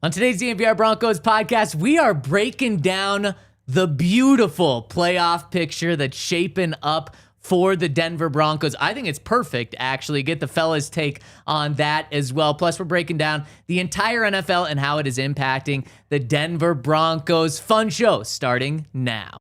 On today's DNVR Broncos podcast, we are breaking down the beautiful playoff picture that's shaping up for the Denver Broncos. I think it's perfect, actually. Get the fellas' take on that as well. Plus, we're breaking down the entire NFL and how it is impacting the Denver Broncos. Fun show starting now.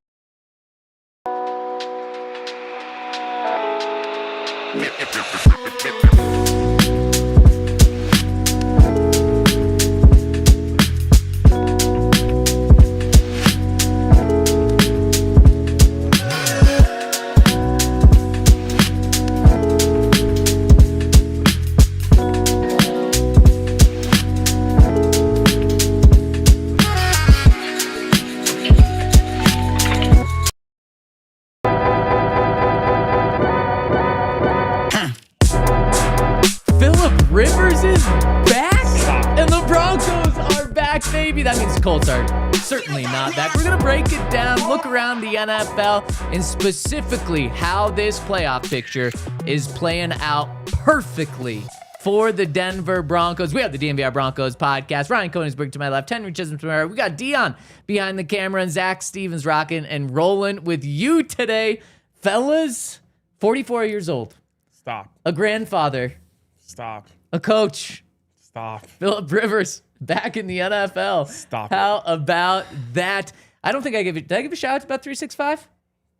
That means the Colts are certainly not back. We're going to break it down, look around the NFL, and specifically how this playoff picture is playing out perfectly for the Denver Broncos. We have the DNVR Broncos Podcast. Ryan Koenigsberg to my left, Henry Chisholm to my right. We got Dion behind the camera and Zac Stevens rocking and rolling with you today. Fellas, 44 years old. Stop. A grandfather. Stop. A coach. Stop. Philip Rivers. Back in the NFL. Stop How about that? I don't think did I give a shout out to Bet365?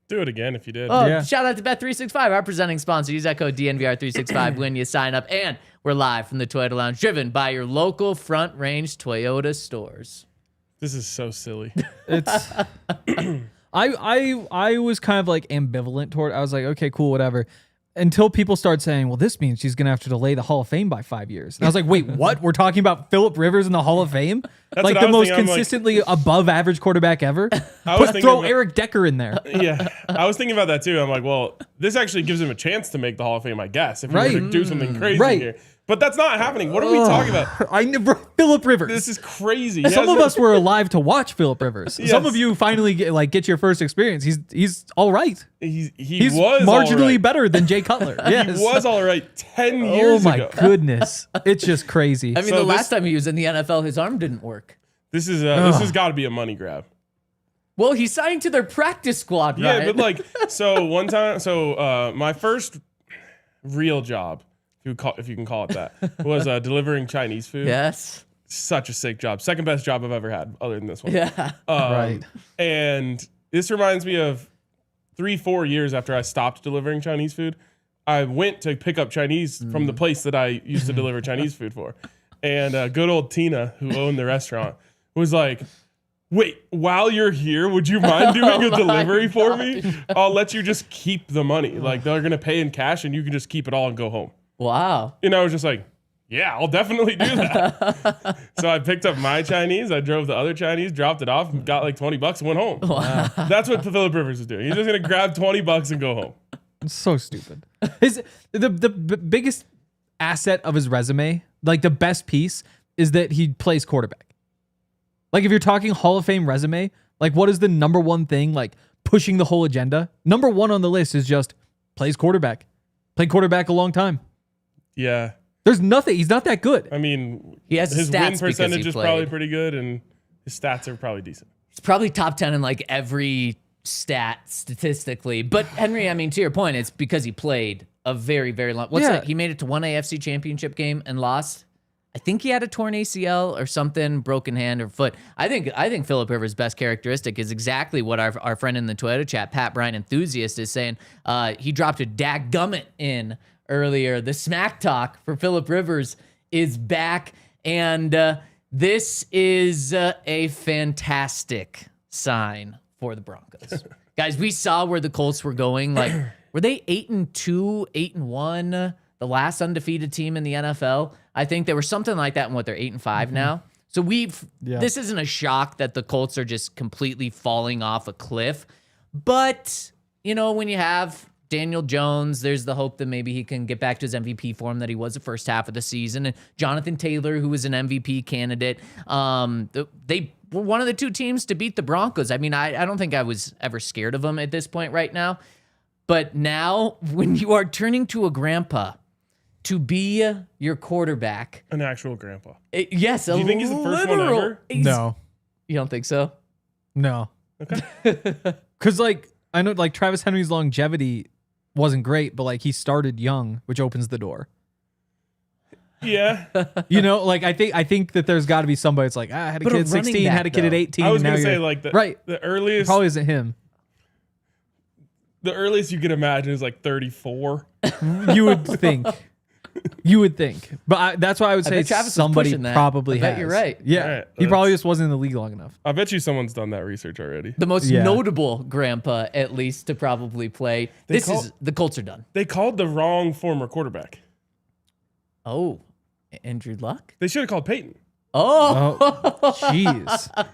Do it again if you did. Oh, yeah. Shout out to Bet365, our presenting sponsor. Use that code DNVR365 when you sign up. And we're live from the Toyota Lounge, driven by your local Front Range Toyota stores. This is so silly. It's I was kind of like ambivalent toward it. I was like, okay, cool, whatever. Until people start saying, well, this means she's going to have to delay the Hall of Fame by 5 years. And I was like, wait, what? We're talking about Philip Rivers in the Hall of Fame? That's like the most consistently above average quarterback ever? Throw Eric Decker in there. Yeah. I was thinking about that too. I'm like, well, this actually gives him a chance to make the Hall of Fame, I guess, if he were to do something crazy here. But that's not happening. What are we talking about? I never Philip Rivers. This is crazy. Some of us were alive to watch Philip Rivers. Yes. Some of you finally get your first experience. He's all right. He's was marginally better than Jay Cutler. Yes. He was all right 10 years ago. Oh my goodness. It's just crazy. I mean, the last time he was in the NFL, his arm didn't work. This has got to be a money grab. Well, he signed to their practice squad, right? Yeah, but like, one time, my first real job, if you can call it that, was delivering Chinese food. Yes. Such a sick job. Second best job I've ever had, other than this one. Yeah. Right. And this reminds me of 3-4 years after I stopped delivering Chinese food. I went to pick up Chinese from the place that I used to deliver Chinese food for. And good old Tina, who owned the restaurant, was like, wait, while you're here, would you mind doing a delivery for me? I'll let you just keep the money. Like, they're going to pay in cash and you can just keep it all and go home. Wow. And I was just like, yeah, I'll definitely do that. So I picked up my Chinese. I drove the other Chinese, dropped it off, got like $20 and went home. Wow. That's what Philip Rivers is doing. He's just going to grab $20 and go home. It's so stupid. The biggest asset of his resume, like the best piece, is that he plays quarterback. Like if you're talking Hall of Fame resume, like what is the number one thing like pushing the whole agenda? Number one on the list is just plays quarterback. Played quarterback a long time. Yeah. There's nothing. He's not that good. I mean, he has his stats win percentage is probably pretty good, and his stats are probably decent. He's probably top 10 in like every stat statistically. But Henry, I mean, to your point, it's because he played a very, very long. What's that? He made it to one AFC championship game and lost. I think he had a torn ACL or something, broken hand or foot. I think Philip Rivers' best characteristic is exactly what our friend in the Toyota chat, Pat Bryan Enthusiast, is saying. He dropped a dadgummit in earlier. The smack talk for Philip Rivers is back, and this is a fantastic sign for the Broncos. Guys, we saw where the Colts were going. Like, were they 8-2, 8-1, the last undefeated team in the NFL? I think they were something like that, and they're 8-5 now. So this isn't a shock that the Colts are just completely falling off a cliff. But, you know, when you have Daniel Jones, there's the hope that maybe he can get back to his MVP form that he was the first half of the season. And Jonathan Taylor, who was an MVP candidate, they were one of the two teams to beat the Broncos. I mean, I don't think I was ever scared of them at this point right now. But now, when you are turning to a grandpa to be your quarterback. An actual grandpa. Yes. Do you think he's the first one ever? No. You don't think so? No. Okay. Because, like, I know, like, Travis Henry's longevity wasn't great, but, like, he started young, which opens the door. Yeah. You know, like, I think that there's got to be somebody that's like, I had a kid at 16, had a kid at 18. I was going to say, like, the earliest. It probably isn't him. The earliest you could imagine is like 34. You would think. You would think. But that's why I would say somebody probably has. I bet you're right. Yeah. Right, he probably just wasn't in the league long enough. I bet you someone's done that research already. The most notable grandpa, at least, to probably play. The Colts are done. They called the wrong former quarterback. Oh, Andrew Luck? They should have called Peyton. Oh, jeez.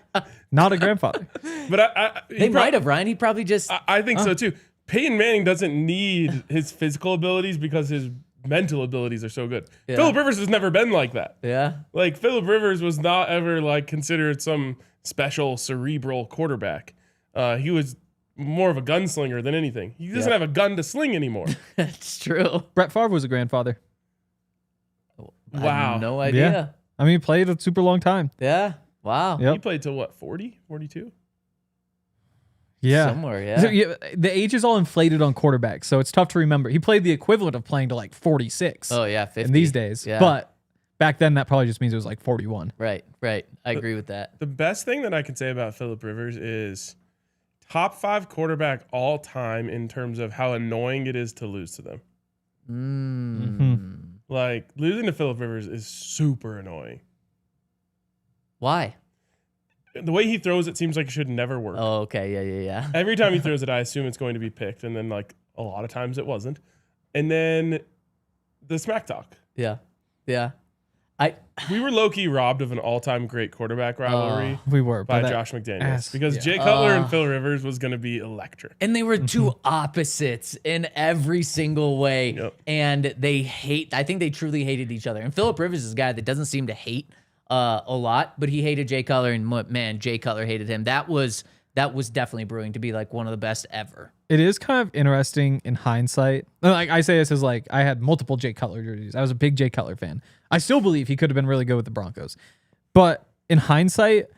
Not a grandfather. But they might have, Ryan. He probably just. I think so too. Peyton Manning doesn't need his physical abilities because his mental abilities are so good. Yeah. Phillip Rivers has never been like that. Yeah. Like Phillip Rivers was not ever like considered some special cerebral quarterback. He was more of a gunslinger than anything. He doesn't have a gun to sling anymore. That's true. Brett Favre was a grandfather. Wow. I have no idea. Yeah. I mean, he played a super long time. Yeah. Wow. Yep. He played till what, 40, 42? Yeah. Somewhere, yeah. So, the age is all inflated on quarterbacks, so it's tough to remember. He played the equivalent of playing to like 46. Oh, yeah, 50. In these days. Yeah. But back then, that probably just means it was like 41. Right. I agree with that. The best thing that I can say about Phillip Rivers is top 5 quarterback all time in terms of how annoying it is to lose to them. Mm-hmm. Like, losing to Phillip Rivers is super annoying. Why? The way he throws it seems like it should never work. Oh, okay. Yeah. Every time he throws it, I assume it's going to be picked. And then, like, a lot of times it wasn't. And then the smack talk. Yeah. We were low-key robbed of an all-time great quarterback rivalry We were. by Josh McDaniels. Because Jay Cutler and Phil Rivers was going to be electric. And they were two opposites in every single way. Yep. And I think they truly hated each other. And Phillip Rivers is a guy that doesn't seem to hate a lot, but he hated Jay Cutler, and man, Jay Cutler hated him. That was definitely brewing to be like one of the best ever. It is kind of interesting in hindsight. Like I say this as like I had multiple Jay Cutler jerseys. I was a big Jay Cutler fan. I still believe he could have been really good with the Broncos. But in hindsight,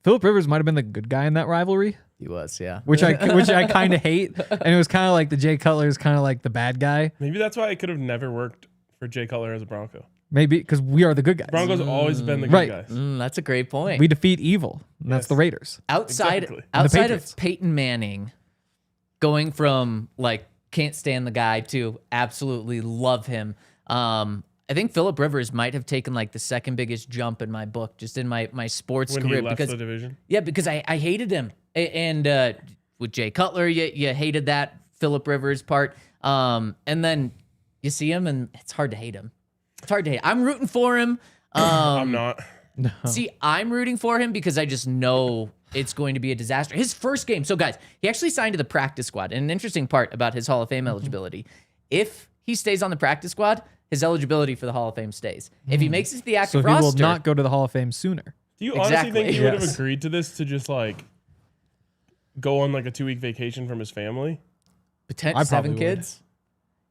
Phillip Rivers might have been the good guy in that rivalry. He was, yeah. Which I kind of hate. And it was kind of like the Jay Cutler is kind of like the bad guy. Maybe that's why it could have never worked for Jay Cutler as a Bronco. Maybe because we are the good guys. Broncos have always been the good guys. That's a great point. We defeat evil. And that's the Raiders. Outside Exactly. of Peyton Manning going from like can't stand the guy to absolutely love him, I think Phillip Rivers might have taken like the second biggest jump in my book, just in my sports When career. he left because the division? Yeah, because I hated him. And with Jay Cutler, you hated that Phillip Rivers part. And then you see him and it's hard to hate him. It's hard to hate. I'm rooting for him. I'm not. No. See, I'm rooting for him because I just know it's going to be a disaster. His first game. So, guys, he actually signed to the practice squad. And an interesting part about his Hall of Fame eligibility, if he stays on the practice squad, his eligibility for the Hall of Fame stays. If he makes it to the active roster, so he will not go to the Hall of Fame sooner. Do you honestly think he would have Yes. agreed to this to just like go on like a 2-week vacation from his family? potentially 7 would. kids.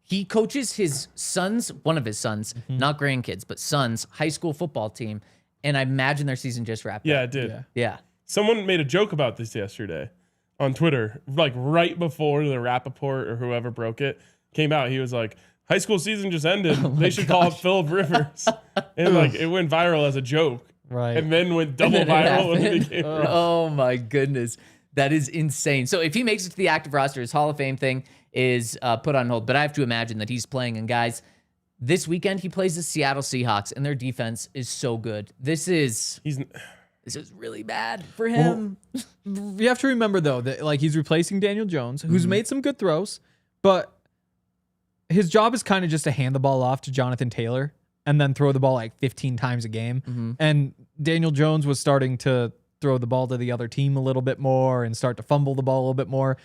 He coaches his sons, one of his sons, not grandkids, but sons, high school football team. And I imagine their season just wrapped Yeah, up. it did. Yeah. Someone made a joke about this yesterday on Twitter, like right before the Rappaport or whoever broke it came out. He was like, high school season just ended. They should call up Phillip Rivers. And like it went viral as a joke. Right. And then went double And then it viral when it happened. became real. Oh my goodness. That is insane. So if he makes it to the active roster, his Hall of Fame thing is put on hold. But I have to imagine that he's playing. And guys, this weekend he plays the Seattle Seahawks, and their defense is so good. This is really bad for him. You have to remember though that like he's replacing Daniel Jones, who's made some good throws, but his job is kind of just to hand the ball off to Jonathan Taylor and then throw the ball like 15 times a game. And Daniel Jones was starting to throw the ball to the other team a little bit more and start to fumble the ball a little bit more.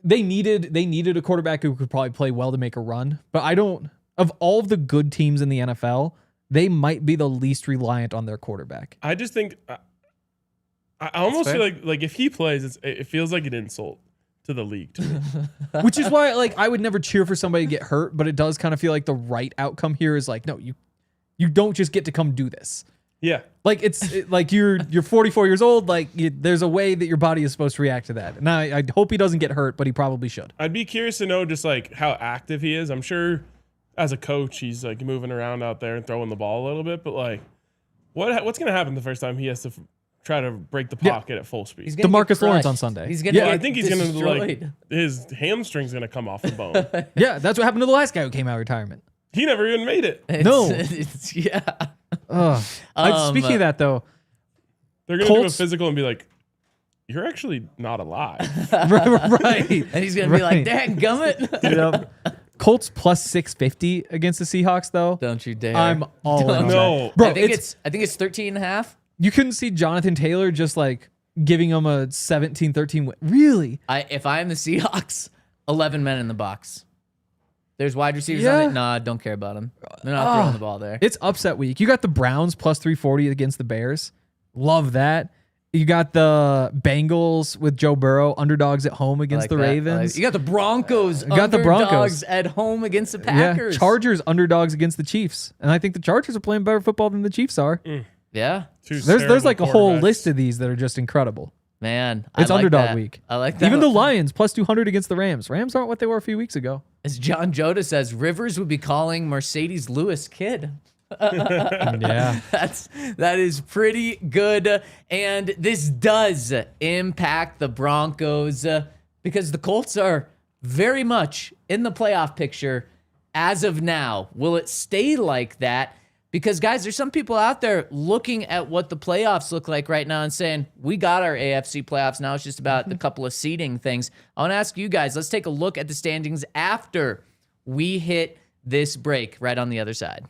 They needed a quarterback who could probably play well to make a run, but of all of the good teams in the NFL, they might be the least reliant on their quarterback. I just think I almost feel like if he plays, it feels like an insult to the league to me. Which is why, like, I would never cheer for somebody to get hurt, but it does kind of feel like the right outcome here is like, no, you don't just get to come do this. Yeah. Like like you're 44 years old. Like there's a way that your body is supposed to react to that. And I hope he doesn't get hurt, but he probably should. I'd be curious to know just like how active he is. I'm sure as a coach, he's like moving around out there and throwing the ball a little bit, but like what's going to happen the first time he has to try to break the pocket at full speed? DeMarcus Lawrence on Sunday. He's gonna I think he's going to like his hamstring's going to come off the bone. Yeah, that's what happened to the last guy who came out of retirement. He never even made it. Yeah. Speaking of that, though, they're going to do a physical and be like, you're actually not alive. right. And he's going to be like, dang gummit. Yep. Colts plus 650 against the Seahawks, though. Don't you dare. I'm all in on No. that. Bro, I think it's 13 and a half. You couldn't see Jonathan Taylor just like giving him a 17-13 win. Really? If I am the Seahawks, 11 men in the box. There's wide receivers Yeah. on it. Nah, don't care about them. They're not throwing the ball there. It's upset week. You got the Browns plus 340 against the Bears. Love that. You got the Bengals with Joe Burrow, underdogs at home against Like the that. Ravens. You got the Broncos. got the Broncos. Underdogs at home against the Packers. Yeah, Chargers underdogs against the Chiefs. And I think the Chargers are playing better football than the Chiefs are. Yeah, There's like a whole list of these that are just incredible. man. It's I like underdog that. week. I like that. Even the Lions plus 200 against the Rams. Rams aren't what they were a few weeks ago. As John Joda says, Rivers would be calling Mercedes Lewis kid. Yeah. That is pretty good. And this does impact the Broncos because the Colts are very much in the playoff picture as of now. Will it stay like that? Because, guys, there's some people out there looking at what the playoffs look like right now and saying, we got our AFC playoffs. Now it's just about the couple of seeding things. I want to ask you guys, let's take a look at the standings after we hit this break right on the other side.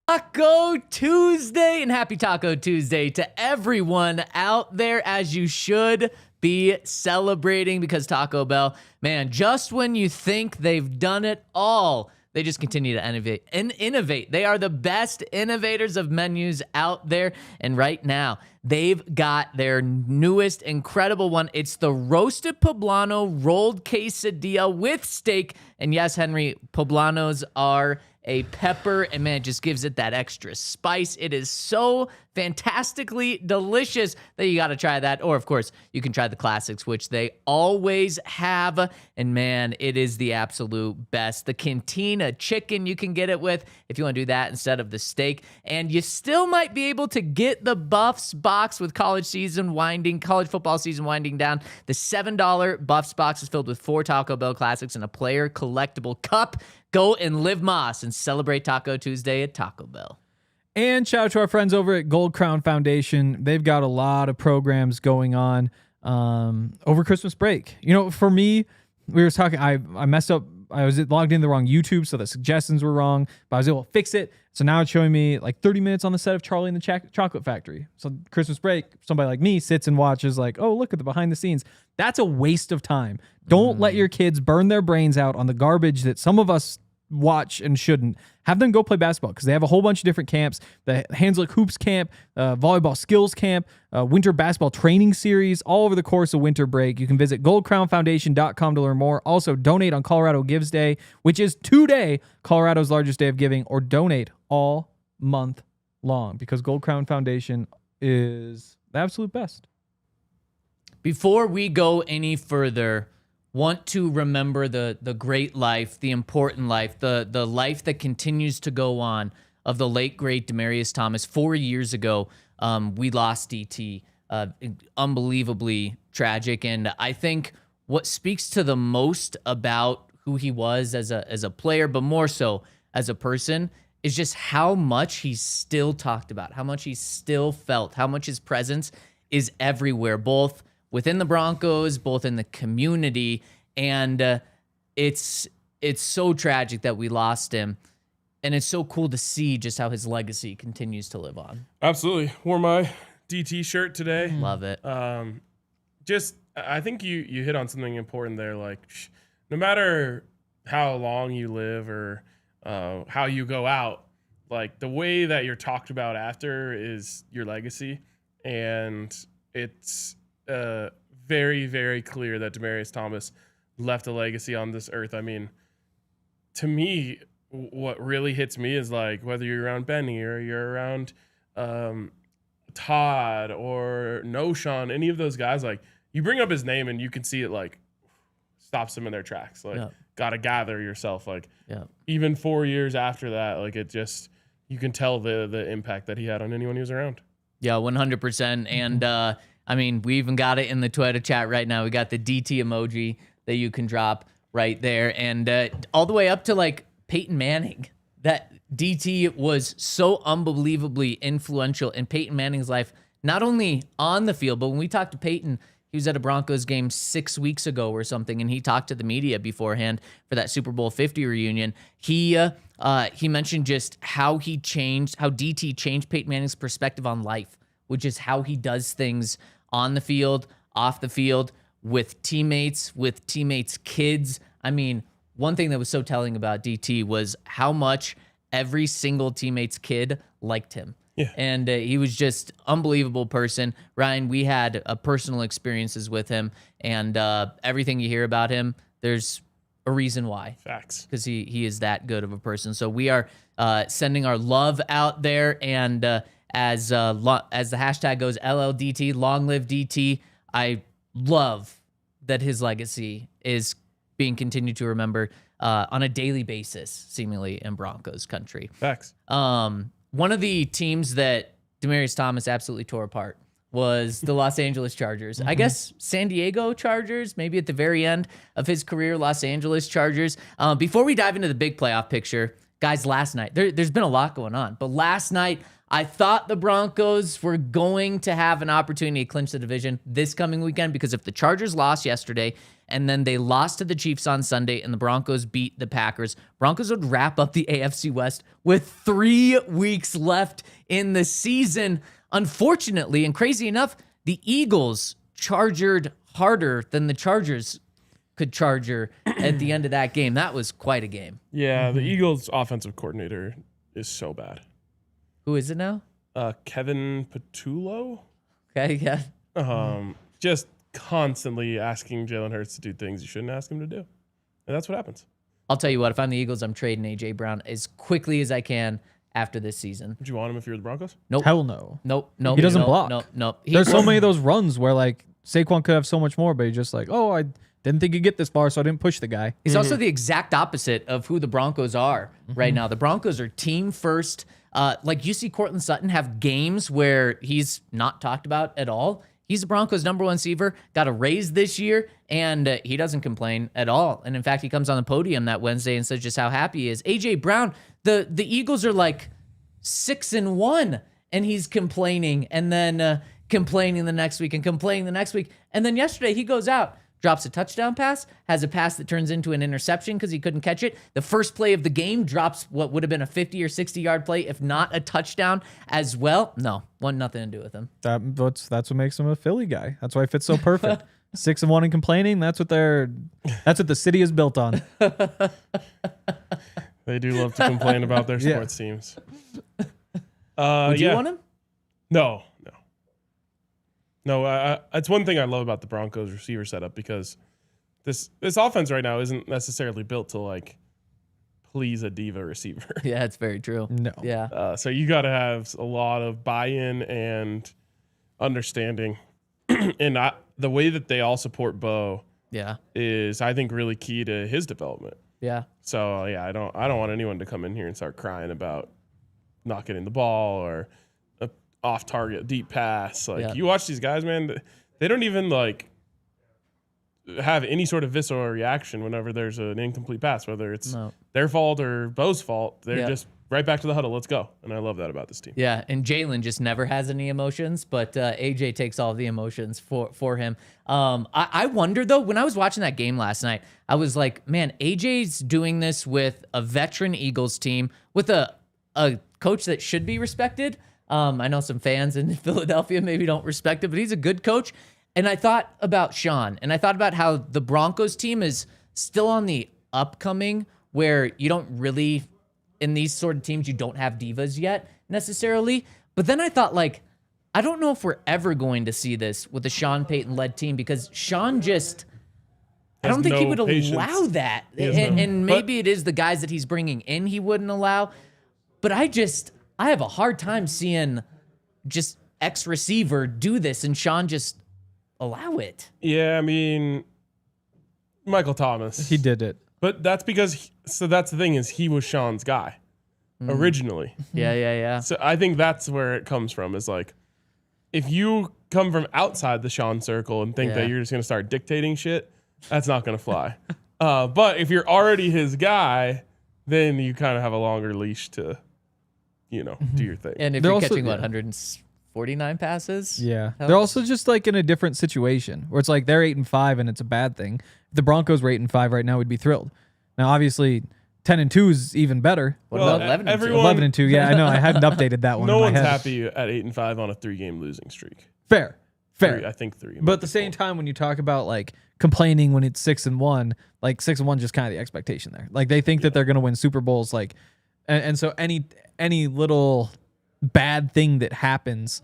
Taco Tuesday, and happy Taco Tuesday to everyone out there, as you should be celebrating, because Taco Bell, man, just when you think they've done it all, they just continue to innovate. They are the best innovators of menus out there. And right now, they've got their newest incredible one. It's the roasted poblano rolled quesadilla with steak. And yes, Henry, poblanos are a pepper, and man, it just gives it that extra spice. It is so fantastically delicious that you got to try that. Or, of course, you can try the classics, which they always have. And man, it is the absolute best. The Cantina chicken you can get it with if you want to do that instead of the steak. And you still might be able to get the Buffs box with college football season winding down. The $7 Buffs box is filled with 4 Taco Bell classics and a player collectible cup. Go and live Moss and celebrate Taco Tuesday at Taco Bell. And shout out to our friends over at Gold Crown Foundation. They've got a lot of programs going on over Christmas break. You know, for me, we were talking, I messed up. I was logged in the wrong YouTube, so the suggestions were wrong, but I was able to fix it. So now it's showing me like 30 minutes on the set of Charlie and the Chocolate Factory. So Christmas break, somebody like me sits and watches like, oh, look at the behind the scenes. That's a waste of time. Don't let your kids burn their brains out on the garbage that some of us watch and shouldn't. Have them go play basketball because they have a whole bunch of different camps. The Hanslick Hoops Camp, Volleyball Skills Camp, Winter Basketball Training Series, all over the course of winter break. You can visit goldcrownfoundation.com to learn more. Also, donate on Colorado Gives Day, which is today, Colorado's largest day of giving, or donate all month long because Gold Crown Foundation is the absolute best. Before we go any further, want to remember the great life, the important life, the life that continues to go on of the late, great Demaryius Thomas. 4 years ago, we lost DT. Unbelievably tragic. And I think what speaks to the most about who he was as a player, but more so as a person, is just how much he's still talked about, how much he's still felt, how much his presence is everywhere, both within the Broncos, both in the community, and it's so tragic that we lost him, and it's so cool to see just how his legacy continues to live on. Absolutely. Wore my DT shirt today. Love it. I think you hit on something important there. Like, no matter how long you live or how you go out, like the way that you're talked about after is your legacy, and it's very, very clear that Demaryius Thomas left a legacy on this earth. I mean, to me, what really hits me is like whether you're around Benny or you're around Todd or Sean, any of those guys, like you bring up his name and you can see it like stops them in their tracks. Like, gotta gather yourself. Like, even 4 years after that, like it just, you can tell the impact that he had on anyone he was around. Yeah, 100%. And I mean, we even got it in the Twitter chat right now. We got the DT emoji that you can drop right there, and all the way up to like Peyton Manning. That DT was so unbelievably influential in Peyton Manning's life, not only on the field, but when we talked to Peyton, he was at a Broncos game 6 weeks ago or something, and he talked to the media beforehand for that Super Bowl 50 reunion. He mentioned just how DT changed Peyton Manning's perspective on life, which is how he does things on the field, off the field, with teammates kids. I mean, one thing that was so telling about DT was how much every single teammate's kid liked him. Yeah. And he was just unbelievable person. Ryan, we had personal experiences with him, and everything you hear about him, there's a reason why. Facts. Because he is that good of a person. So we are sending our love out there, and as the hashtag goes, LLDT, long live DT. I love that his legacy is being continued to remember on a daily basis, seemingly in Broncos country. Facts. One of the teams that Demaryius Thomas absolutely tore apart was the Los Angeles Chargers. I guess San Diego Chargers, maybe at the very end of his career, Los Angeles Chargers. Before we dive into the big playoff picture, guys, last night, there's been a lot going on, but last night, I thought the Broncos were going to have an opportunity to clinch the division this coming weekend, because if the Chargers lost yesterday and then they lost to the Chiefs on Sunday and the Broncos beat the Packers, Broncos would wrap up the AFC West with 3 weeks left in the season. Unfortunately, and crazy enough, the Eagles chargered harder than the Chargers could charger at the end of that game. That was quite a game. Yeah, the Eagles' offensive coordinator is so bad. Who is it now? Kevin Patullo. Okay, yeah. Just constantly asking Jalen Hurts to do things you shouldn't ask him to do. And that's what happens. I'll tell you what, if I'm the Eagles, I'm trading A.J. Brown as quickly as I can after this season. Would you want him if you're the Broncos? Nope. Hell no. Nope. He doesn't block. Nope. There's so many of those runs where like Saquon could have so much more, but he's just like, oh, I didn't think he'd get this far, so I didn't push the guy. He's also the exact opposite of who the Broncos are right now. The Broncos are team first. Like you see Cortland Sutton have games where he's not talked about at all. He's the Broncos' number one receiver, got a raise this year, and he doesn't complain at all. And in fact, he comes on the podium that Wednesday and says just how happy he is. A.J. Brown, the Eagles are like 6-1, and he's complaining, and then complaining the next week, and complaining the next week. And then yesterday he goes out, drops a touchdown pass, has a pass that turns into an interception because he couldn't catch it. The first play of the game drops what would have been a 50 or 60-yard play, if not a touchdown as well. No, nothing to do with him. That's what makes him a Philly guy. That's why he fits so perfect. 6-1 and complaining. That's what the city is built on. They do love to complain about their sports teams. Would you want him? No. It's one thing I love about the Broncos receiver setup, because this offense right now isn't necessarily built to like please a diva receiver. Yeah, it's very true. No. Yeah. So you got to have a lot of buy-in and understanding, and the way that they all support Bo. Yeah. Is I think really key to his development. Yeah. So yeah, I don't want anyone to come in here and start crying about not getting the ball or off target deep pass. Like you watch these guys, man, they don't even like have any sort of visceral reaction whenever there's an incomplete pass, whether it's their fault or Bo's fault. They're just right back to the huddle. Let's go. And I love that about this team. Yeah. And Jalen just never has any emotions, but AJ takes all the emotions for him. I wonder though, when I was watching that game last night, I was like, man, AJ's doing this with a veteran Eagles team with a coach that should be respected. I know some fans in Philadelphia maybe don't respect it, but he's a good coach. And I thought about Sean, and I thought about how the Broncos team is still on the upcoming, where you don't really, in these sort of teams, you don't have divas yet necessarily. But then I thought, like, I don't know if we're ever going to see this with a Sean Payton led team because Sean just, I don't think he would allow that. And maybe it is the guys that he's bringing in he wouldn't allow. But I have a hard time seeing just ex-receiver do this and Sean just allow it. Yeah, I mean, Michael Thomas. He did it. But that's because, so that's the thing is he was Sean's guy originally. Yeah. So I think that's where it comes from is like, if you come from outside the Sean circle and think that you're just going to start dictating shit, that's not going to fly. But if you're already his guy, then you kind of have a longer leash to, do your thing. And if you're catching, 149 passes? Yeah. Helps. They're also just like in a different situation where it's like they're 8-5 and it's a bad thing. If the Broncos were 8-5 right now, we'd be thrilled. Now, obviously, 10-2 is even better. What about 11-2? 11-2, yeah, I know. I hadn't updated that one. No in my one's head. happy at 8-5 on a 3-game losing streak. Fair. I think 3. But at the same time, when you talk about like complaining when it's 6-1, like 6-1 just kind of the expectation there. Like they think that they're going to win Super Bowls, like, and so any little bad thing that happens,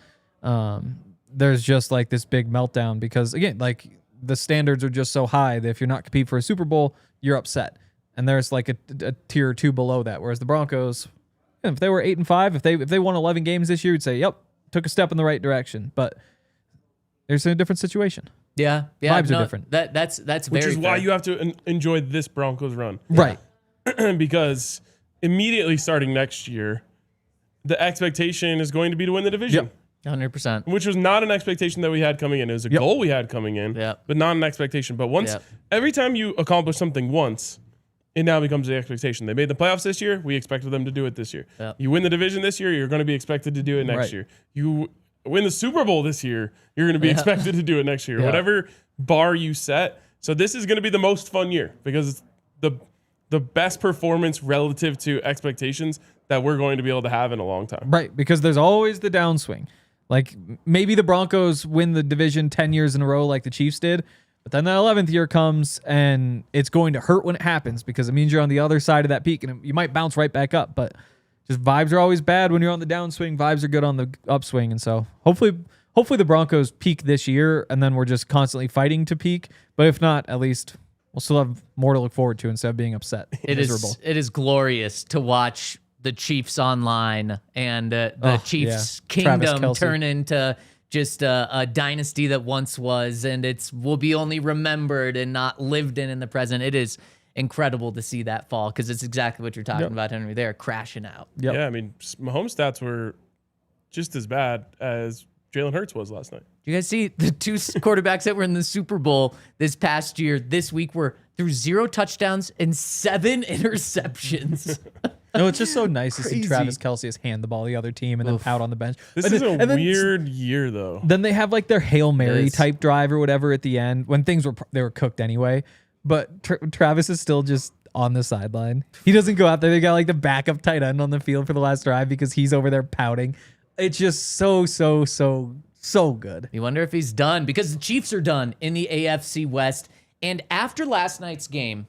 there's just like this big meltdown because again, like the standards are just so high that if you're not competing for a Super Bowl, you're upset. And there's like a tier or two below that. Whereas the Broncos, if they were 8-5, if they won 11 games this year, you'd say, yep, took a step in the right direction. But they're in a different situation. Yeah. Vibes are different. That's Which very is why fair. you have to enjoy this Broncos run. Right. Because immediately starting next year, the expectation is going to be to win the division. Yep. 100%. Which was not an expectation that we had coming in. It was a goal we had coming in, but not an expectation. But every time you accomplish something once, it now becomes the expectation. They made the playoffs this year. We expected them to do it this year. Yep. You win the division this year, you're going to be expected to do it next year. You win the Super Bowl this year, you're going to be expected to do it next year. Whatever bar you set. So this is going to be the most fun year because it's the best performance relative to expectations that we're going to be able to have in a long time. Right, because there's always the downswing. Like maybe the Broncos win the division 10 years in a row like the Chiefs did, but then the 11th year comes and it's going to hurt when it happens because it means you're on the other side of that peak and you might bounce right back up. But just vibes are always bad when you're on the downswing. Vibes are good on the upswing. And so hopefully the Broncos peak this year and then we're just constantly fighting to peak. But if not, at least we'll still have more to look forward to instead of being upset. It is glorious to watch the Chiefs online and the Chiefs kingdom turn into just a dynasty that once was, and will be only remembered and not lived in the present. It is incredible to see that fall because it's exactly what you're talking about, Henry. They're crashing out. Yep. Yeah, I mean, Mahomes' stats were just as bad as Jalen Hurts was last night. You guys see the two quarterbacks that were in the Super Bowl this past year, this week were through 0 touchdowns and 7 interceptions. No, it's just so nice to see Travis Kelce just hand the ball to the other team and then pout on the bench. This is a weird year, though. Then they have like their Hail Mary type drive or whatever at the end when they were cooked anyway. But Travis is still just on the sideline. He doesn't go out there. They got like the backup tight end on the field for the last drive because he's over there pouting. It's just so good. You wonder if he's done because the Chiefs are done in the AFC West. And after last night's game,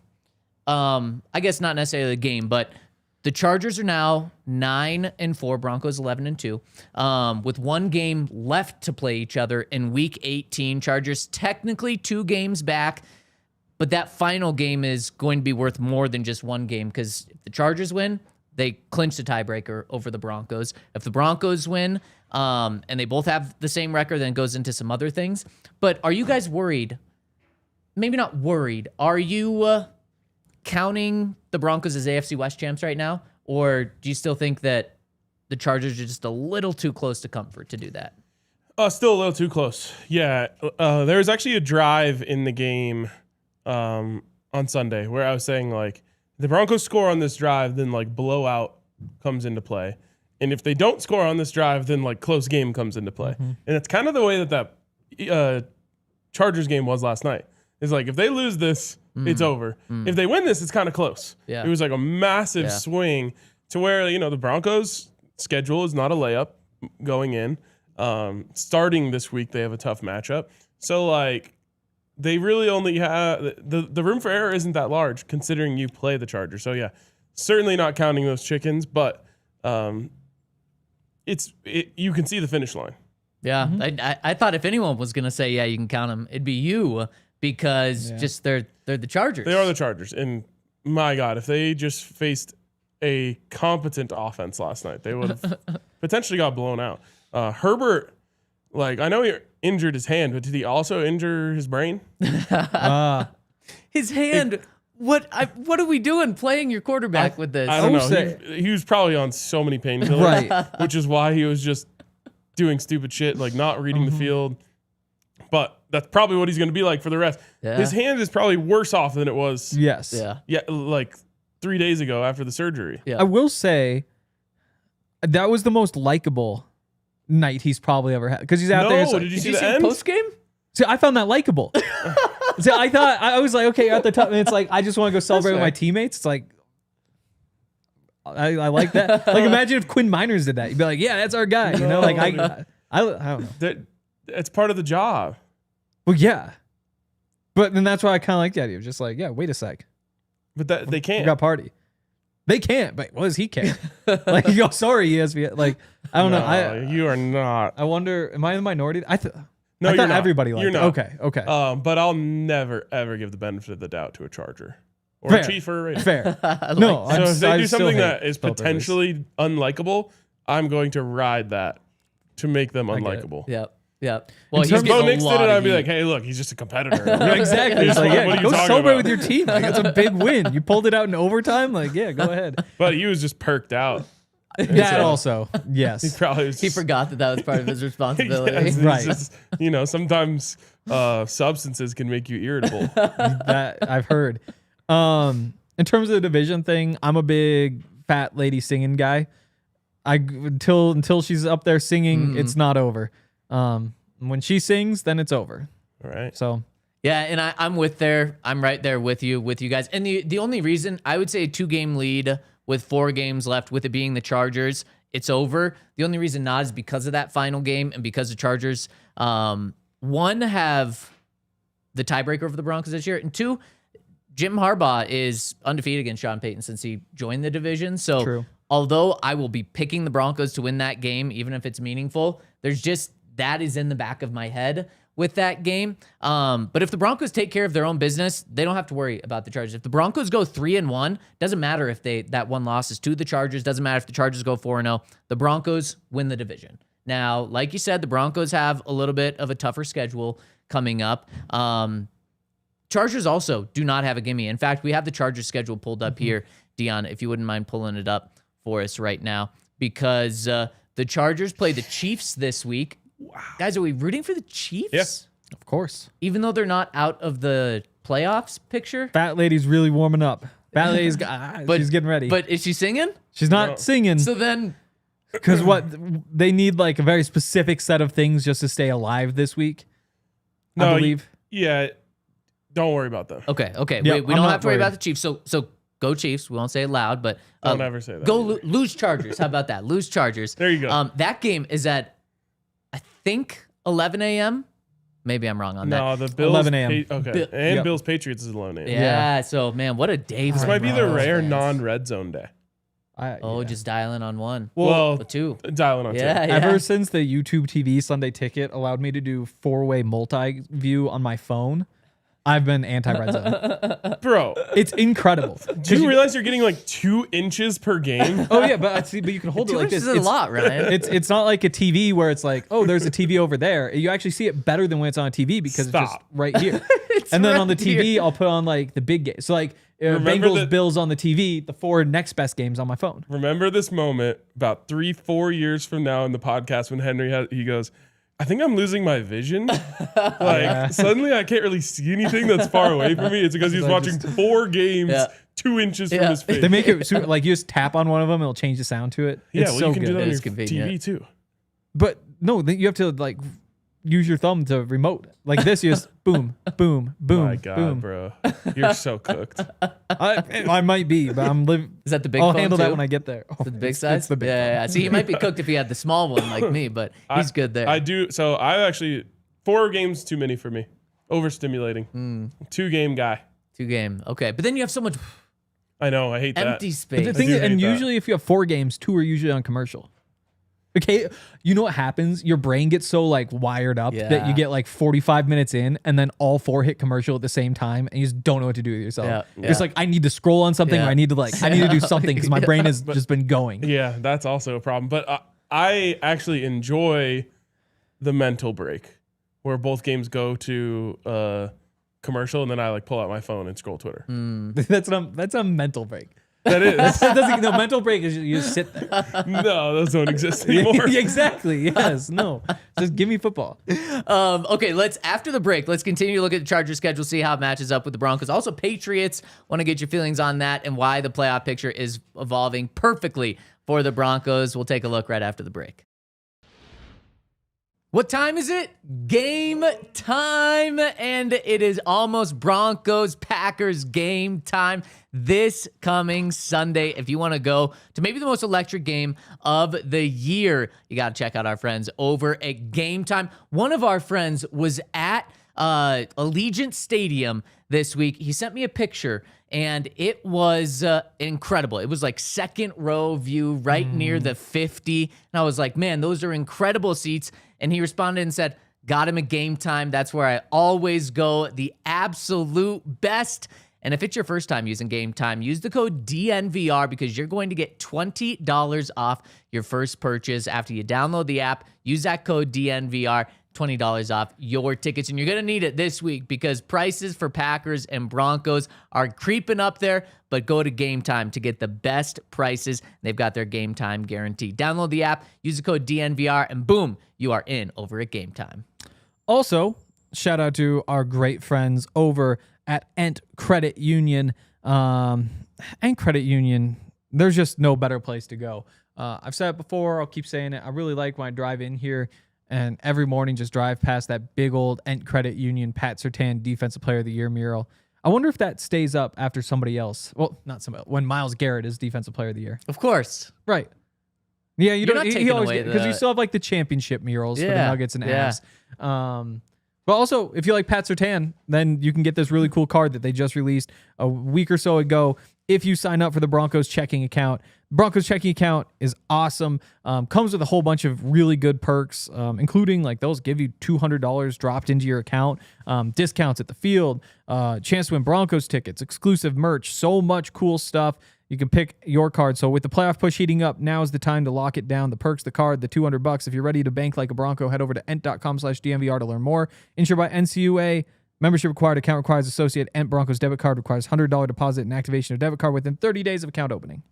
I guess not necessarily the game, but the Chargers are now 9-4, Broncos 11-2, with one game left to play each other in Week 18. Chargers technically 2 games back, but that final game is going to be worth more than just one game because if the Chargers win, they clinch the tiebreaker over the Broncos. If the Broncos win, and they both have the same record, then it goes into some other things. But are you guys worried? Maybe not worried. Are you counting the Broncos as AFC West champs right now? Or do you still think that the Chargers are just a little too close to comfort to do that? Still a little too close. Yeah. There was actually a drive in the game on Sunday where I was saying, like, the Broncos score on this drive, then, like, blowout comes into play. And if they don't score on this drive, then, like, close game comes into play. Mm-hmm. And it's kind of the way that Chargers game was last night. It's like, if they lose this, it's over. If they win this, it's kind of close. Yeah. It was like a massive swing to where, the Broncos' schedule is not a layup going in. Starting this week, they have a tough matchup. So, like, they really only have the room for error isn't that large considering you play the Chargers. So, yeah, certainly not counting those chickens, but you can see the finish line. Yeah, I thought if anyone was gonna say you can count them, it'd be you because just they're the Chargers. They are the Chargers, and my God, if they just faced a competent offense last night, they would have potentially got blown out. Herbert, like I know he injured his hand, but did he also injure his brain? His hand. What are we doing playing your quarterback with this? I don't know. He was probably on so many painkillers, Right. which is why he was just doing stupid shit, like not reading the field. But that's probably what he's going to be like for the rest. Yeah. His hand is probably worse off than it was. Yes. Yeah. Like 3 days ago after the surgery. Yeah. I will say that was the most likable night he's probably ever had because he's out there. It's like, Did you Did see you the see the end? post game? see, I found that likable. So I was like, okay, you're at the top, and it's like I just want to go celebrate with my teammates. It's like I like that. Like imagine if Quinn Miners did that. You'd be like, yeah, that's our guy. You know, like I don't know. It's part of the job. Well, yeah, but then that's why I kind of like the idea of just like, yeah, wait a sec, But they we can't. got party. They can't, but what does he care? Like, yo, sorry, ESPN. Like, I don't know. You are not. I wonder, am I in the minority? No, I thought you're not. everybody liked You're it. not. Okay. But I'll never ever give the benefit of the doubt to a Charger or Fair. a Chief or a Raider. Fair. No, So if they do still something hate that is both of these. potentially unlikable, I'm going to ride that to make them get it. unlikable. Yep. Well, he's terms- getting Bo a Nix did lot it, of I'd be heat. like, hey, look, he's just a competitor. Yeah, exactly. It's like, What yeah, are you go talking celebrate about? with your team. Like, it's a big win. You pulled it out in overtime. Like, yeah, go ahead. But he was just perked out. That also, yes. Probably was, He forgot that was part of his responsibility. Yes, it's Right. just, sometimes substances can make you irritable. That I've heard. In terms of the division thing, I'm a big fat lady singing guy. Until she's up there singing, it's not over. When she sings, then it's over. All right. So Yeah, and I'm right there with you guys. And the only reason I would say a 2-game lead with 4 games left, with it being the Chargers, it's over. The only reason not is because of that final game and because the Chargers, one, have the tiebreaker over the Broncos this year, and 2, Jim Harbaugh is undefeated against Sean Payton since he joined the division. So True. although I will be picking the Broncos to win that game, even if it's meaningful, there's just that is in the back of my head with that game. But if the Broncos take care of their own business, they don't have to worry about the Chargers. If the Broncos go 3-1, doesn't matter if that one loss is to the Chargers, doesn't matter if the Chargers go 4-0, the Broncos win the division. Now, like you said, the Broncos have a little bit of a tougher schedule coming up. Chargers also do not have a gimme. In fact, we have the Chargers schedule pulled up here, Dion, if you wouldn't mind pulling it up for us right now, because the Chargers play the Chiefs this week. Wow. Guys, are we rooting for the Chiefs? Yes. of course, Even though they're not out of the playoffs picture? fat lady's really warming up. Fat lady's she's getting ready. But is she singing? she's not No. singing So then, because what they need like a very specific set of things just to stay alive this week. I believe. Yeah. Don't worry about them. okay. Yeah, we I'm don't not have to worry worried. about the Chiefs. So go Chiefs. We won't say it loud, but Don't ever say that Go either. lose Chargers. How about that? Lose Chargers. There you go. That game is at, I think, 11 a.m. Maybe I'm wrong on that. No, the Bills. 11 a.m. Okay. And Yep. Bills Patriots is 11 a.m. Yeah. So man, what a day for This might be the Broncos rare fans. non-red zone day. Just dialing on one. Well, Or 2. dialing on Yeah. two. Ever since the YouTube TV Sunday Ticket allowed me to do 4-way multi-view on my phone, I've been anti-red zone. Bro, It's incredible. do you realize you're getting like 2 inches per game? Oh yeah, but you can hold it 2 like inches this. is a lot, Ryan. It's not like a TV where it's like, oh, there's a TV over there. You actually see it better than when it's on a TV because it's just Stop. right here. And then right on the TV, here. I'll put on like the big game. So like Remember Bengals, that- Bills on the TV, the 4 next best games on my phone. Remember this moment about 3-4 years from now in the podcast when he goes, I think I'm losing my vision. Like suddenly I can't really see anything that's far away from me. It's because he's watching 4 games Yeah. 2 inches Yeah. from his face. They make it super, like you just tap on one of them, it'll change the sound to it. Yeah, It's well, so you can good. do that on It your is convenient. TV too. But no, then you have to like use your thumb to remote. Like this, you just boom, boom, boom, My God, boom. bro. You're so cooked. I might be, but I'm living. Is that the big I'll phone handle too? that when I get there. The big It's- size? It's the big yeah. phone. See, he might be cooked if he had the small one like me, but he's good there. I do. So I actually, 4 games too many for me. Overstimulating. 2-game guy. 2-game. Okay. But then you have so much I know. I hate that. empty space. The thing do is, and hate that. usually if you have 4 games, 2 are usually on commercial. Okay, you know what happens? Your brain gets so like wired up that you get like 45 minutes in and then all 4 hit commercial at the same time and you just don't know what to do with yourself. It's like I need to scroll on something or I need to do something because my brain has just been going. Yeah, that's also a problem. But I actually enjoy the mental break where both games go to commercial and then I like pull out my phone and scroll Twitter. That's a mental break. That is. No, mental break is you just sit there. No, those don't exist anymore. Exactly. Yes. No. Just give me football. Okay, after the break, let's continue to look at the Chargers schedule, see how it matches up with the Broncos. Also, Patriots, want to get your feelings on that and why the playoff picture is evolving perfectly for the Broncos. We'll take a look right after the break. What time is it? Game time, and it is almost Broncos-Packers game time this coming Sunday. If you want to go to maybe the most electric game of the year, you got to check out our friends over at Game Time. One of our friends was at Allegiant Stadium this week. He sent me a picture, and it was incredible. It was like second row view right near the 50, and I was like, man, those are incredible seats. And he responded and said, got him a Game Time. That's where I always go. The absolute best. And if it's your first time using Game Time, use the code DNVR because you're going to get $20 off your first purchase after you download the app. Use that code DNVR, $20 off your tickets. And you're going to need it this week because prices for Packers and Broncos are creeping up there. But go to Game Time to get the best prices. They've got their Game Time guarantee. Download the app, use the code DNVR, and boom, you are in over at Game Time. Also, shout out to our great friends over at Ent Credit Union. Ent Credit Union, there's just no better place to go. I've said it before, I'll keep saying it. I really like when I drive in here and every morning just drive past that big old Ent Credit Union Pat Surtain Defensive Player of the Year mural. I wonder if that stays up after somebody else. Well, not somebody else, when Myles Garrett is Defensive Player of the Year. Of course. Right. Yeah, You're not taking away because you still have like the championship murals for the Nuggets and Avs. But also, if you like Pat Surtain, then you can get this really cool card that they just released a week or so ago if you sign up for the Broncos checking account. Broncos checking account is awesome. Comes with a whole bunch of really good perks, including like those give you $200 dropped into your account, discounts at the field, chance to win Broncos tickets, exclusive merch, so much cool stuff. You can pick your card. So with the playoff push heating up, now is the time to lock it down. The perks, the card, the $200. If you're ready to bank like a Bronco, head over to ent.com/DNVR to learn more. Insured by NCUA. Membership required. Account requires associate. Ent Broncos debit card requires $100 deposit and activation of debit card within 30 days of account opening.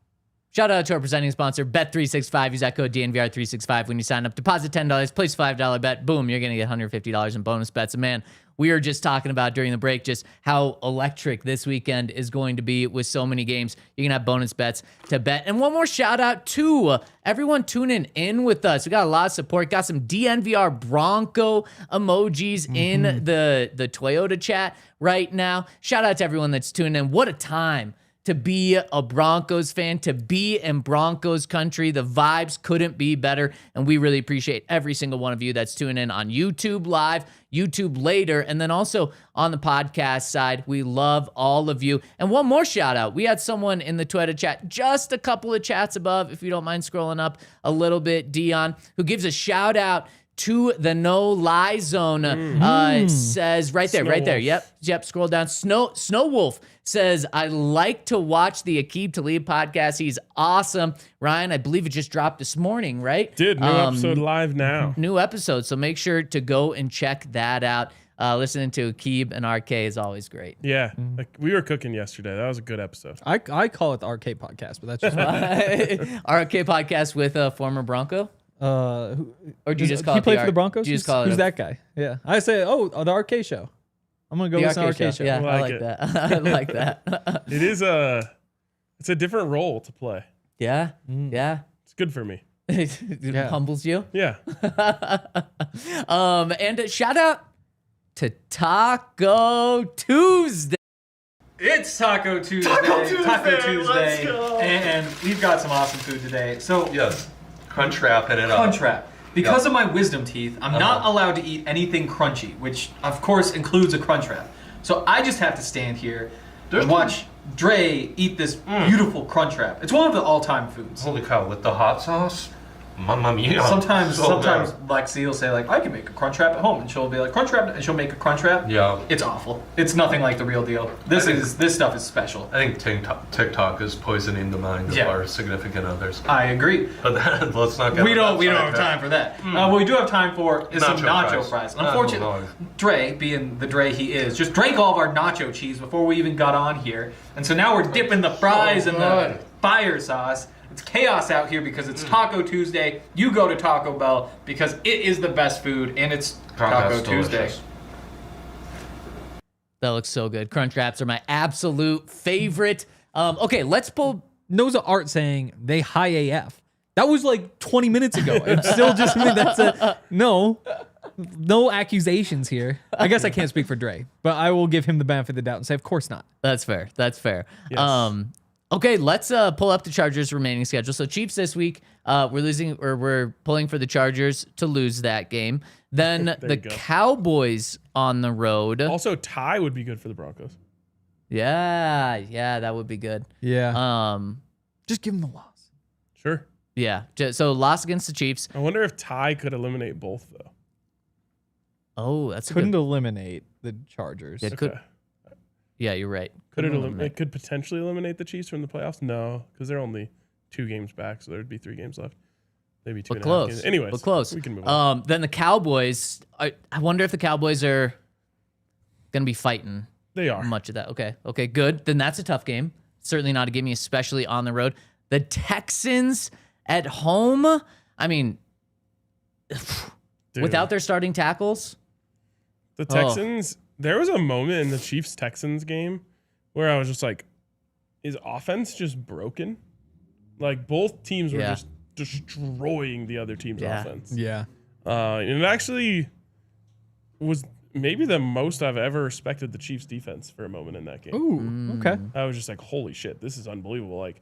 Shout out to our presenting sponsor, Bet365. Use that code DNVR365 when you sign up. Deposit $10, place a $5 bet. Boom, you're going to get $150 in bonus bets. And man, we were just talking about during the break just how electric this weekend is going to be with so many games. You can have bonus bets to bet. And one more shout out to everyone tuning in with us. We got a lot of support. Got some DNVR Bronco emojis in the Toyota chat right now. Shout out to everyone that's tuning in. What a time to be a Broncos fan, to be in Broncos country. The vibes couldn't be better, and we really appreciate every single one of you that's tuning in on YouTube Live, YouTube later, and then also on the podcast side. We love all of you. And one more shout out. We had someone in the Twitter chat, just a couple of chats above, if you don't mind scrolling up a little bit, Dion, who gives a shout out to the No Lie Zone. Says right there. Yep. Scroll down. Snow Wolf says, I like to watch the Aqib Talib podcast. He's awesome. Ryan, I believe it just dropped this morning, right? New episode live now. New episode. So make sure to go and check that out. Listening to Aqib and RK is always great. Yeah. Like we were cooking yesterday. That was a good episode. I call it the RK podcast, but that's just RK podcast with a former Bronco. Or do you just call he it played for the Broncos? Who's that guy? Yeah. I say, the RK show. I'm going to go with the RK show. Yeah, I like that. I like that. It's a different role to play. Yeah. Yeah. It's good for me. It humbles you. Yeah. And shout out to Taco Tuesday. It's Taco Tuesday. Let's go. And we've got some awesome food today. So Yes. Crunchwrapping it up. Crunchwrap. Because of my wisdom teeth, I'm not allowed to eat anything crunchy, which of course includes a Crunchwrap. So I just have to stand here and watch Dre eat this beautiful Crunchwrap. It's one of the all-time foods. Holy cow, with the hot sauce? Mamma mia. Sometimes So Lexi will say like, I can make a crunch wrap at home, and she'll be like, crunch wrap, and she'll make a crunch wrap. Yeah. It's awful. It's nothing like the real deal. This stuff is special. I think TikTok is poisoning the mind of our significant others. I agree. But let's not get We don't have time for that. What we do have time for is some nacho fries. Unfortunately, Dre, being the Dre he is, just drank all of our nacho cheese before we even got on here. And so now we're dipping the fries in the fire sauce. It's chaos out here because it's Taco Tuesday. You go to Taco Bell because it is the best food, and it's Taco Tuesday. That looks so good. Crunch wraps are my absolute favorite. Okay, let's pull. Noza Art saying they high AF. That was like 20 minutes ago. It's still just that's a no accusations here. I guess I can't speak for Dre, but I will give him the benefit of the doubt and say, of course not. That's fair. That's fair. Yes. Okay, let's pull up the Chargers' remaining schedule. So Chiefs this week, we're pulling for the Chargers to lose that game. Then the Cowboys on the road. Also, tie would be good for the Broncos. Yeah, that would be good. Yeah. Just give them the loss. Sure. Yeah. So loss against the Chiefs. I wonder if tie could eliminate both though. Oh, that's couldn't eliminate the Chargers. It could. Yeah, you're right. It could potentially eliminate the Chiefs from the playoffs? No, because they're only 2 games back, so there'd be 3 games left. Maybe 2 but and a half close. games. Anyways, but close. We can move on. Then the Cowboys. I wonder if the Cowboys are going to be fighting. They are. Much of that. Okay, good. Then that's a tough game. Certainly not a gimme, especially on the road. The Texans at home. I mean, without their starting tackles. The Texans, there was a moment in the Chiefs-Texans game where I was just like, is offense just broken? Like, both teams were just destroying the other team's offense. Yeah. And it actually was maybe the most I've ever respected the Chiefs' defense for a moment in that game. Ooh, okay. I was just like, holy shit, this is unbelievable. Like,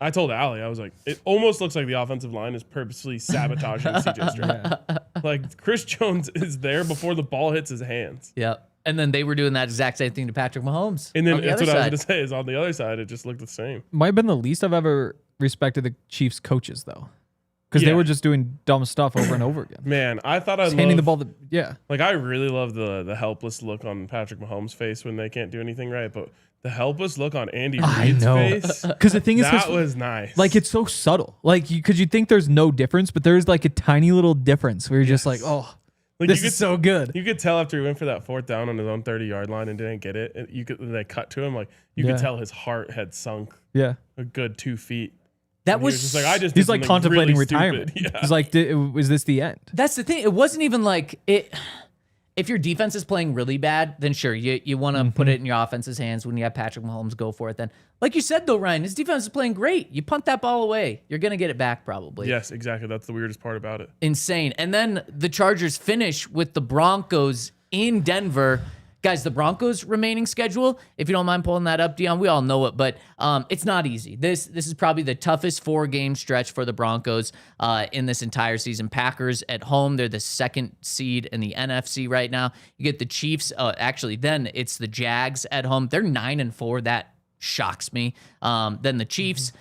I told Allie, I was like, it almost looks like the offensive line is purposely sabotaging CJ Stroud. Like, Chris Jones is there before the ball hits his hands. Yep. And then they were doing that exact same thing to Patrick Mahomes. And then that's what I was going to say is on the other side, it just looked the same. Might have been the least I've ever respected the Chiefs coaches, though. Because they were just doing dumb stuff over and over again. Man, I thought I handing the ball Like, I really love the helpless look on Patrick Mahomes' face when they can't do anything right, but the helpless look on Andy Reid's face. Because the thing is, that was nice. Like, it's so subtle. Like, because you think there's no difference, but there's like a tiny little difference where you're just like, oh, like this is so good. You could tell after he went for that 4th down on his own 30-yard line and didn't get it. They cut to him, like, you could tell his heart had sunk a good 2 feet. That was just like, he's like contemplating really retirement. Yeah. He's like, was this the end? That's the thing. It wasn't even like it. If your defense is playing really bad, then sure, you want to put it in your offense's hands. When you have Patrick Mahomes, go for it then. Like you said, though, Ryan, his defense is playing great. You punt that ball away, you're going to get it back probably. Yes, exactly. That's the weirdest part about it. Insane. And then the Chargers finish with the Broncos in Denver. Guys, the Broncos' remaining schedule, if you don't mind pulling that up, Dion, we all know it, but it's not easy. This is probably the toughest 4-game stretch for the Broncos in this entire season. Packers at home, they're the 2nd seed in the NFC right now. You get the Chiefs, then it's the Jags at home. They're 9-4. That shocks me. Then the Chiefs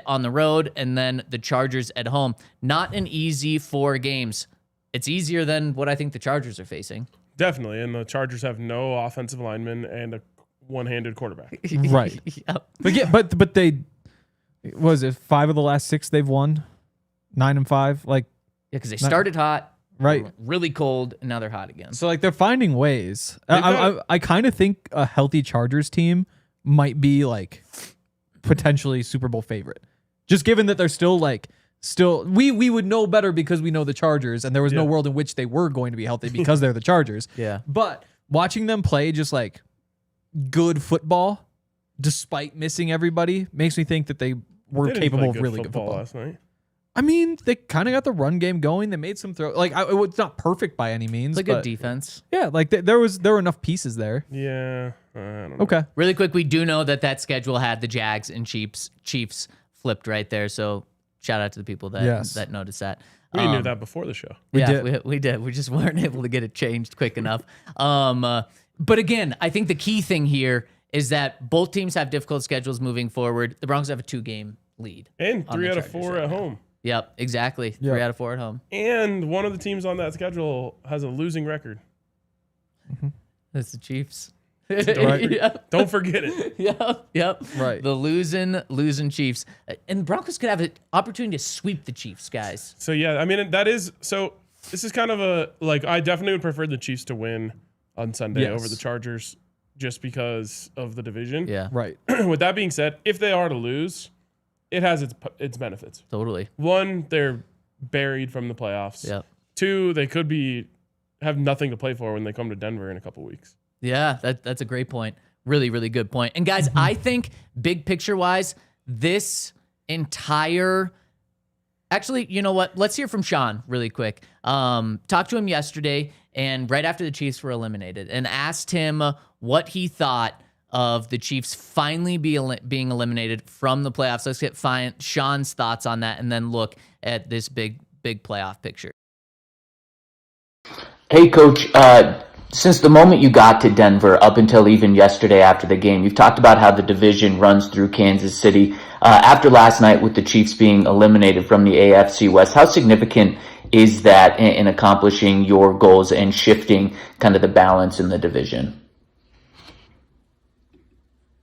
on the road, and then the Chargers at home. Not an easy 4 games. It's easier than what I think the Chargers are facing. Definitely, and the Chargers have no offensive linemen and a one-handed quarterback. Right. But they, was it 5 of the last 6 they've won? 9-5. Like, because they started hot, right? Really cold, and now they're hot again. So like they're finding ways. I kind of think a healthy Chargers team might be like potentially Super Bowl favorite, just given that they're still we would know better because we know the Chargers, and there was no world in which they were going to be healthy because they're the Chargers. Yeah. But watching them play just like good football, despite missing everybody, makes me think that they were capable of really good football last night. I mean, they kind of got the run game going. They made some throw. Like, it's not perfect by any means. It's a good defense. Yeah, like there were enough pieces there. Yeah. I don't know. Okay. Really quick, we do know that schedule had the Jags and Chiefs flipped right there. So shout out to the people that noticed that. We knew that before the show. We did. We just weren't able to get it changed quick enough. But again, I think the key thing here is that both teams have difficult schedules moving forward. The Broncos have a 2-game lead. And 3 out of 4 at home. Yep, exactly. 3 out of 4 at home. And one of the teams on that schedule has a losing record. That's the Chiefs. Yep. Don't forget it. Yep. Right. The losing Chiefs. And the Broncos could have an opportunity to sweep the Chiefs, guys. So, yeah, I mean, this is kind of I definitely would prefer the Chiefs to win on Sunday over the Chargers just because of the division. Yeah. Right. With that being said, if they are to lose, it has its benefits. Totally. 1, they're buried from the playoffs. Yep. 2, they could have nothing to play for when they come to Denver in a couple weeks. Yeah, that's a great point. Really, really good point. And guys, I think big picture wise, this entire actually, you know what? Let's hear from Sean really quick. Talked to him yesterday and right after the Chiefs were eliminated and asked him what he thought of the Chiefs finally being eliminated from the playoffs. Let's get Sean's thoughts on that and then look at this big playoff picture. Hey, Coach. Since the moment you got to Denver up until even yesterday after the game, you've talked about how the division runs through Kansas City. After last night with the Chiefs being eliminated from the AFC West, how significant is that in accomplishing your goals and shifting kind of the balance in the division?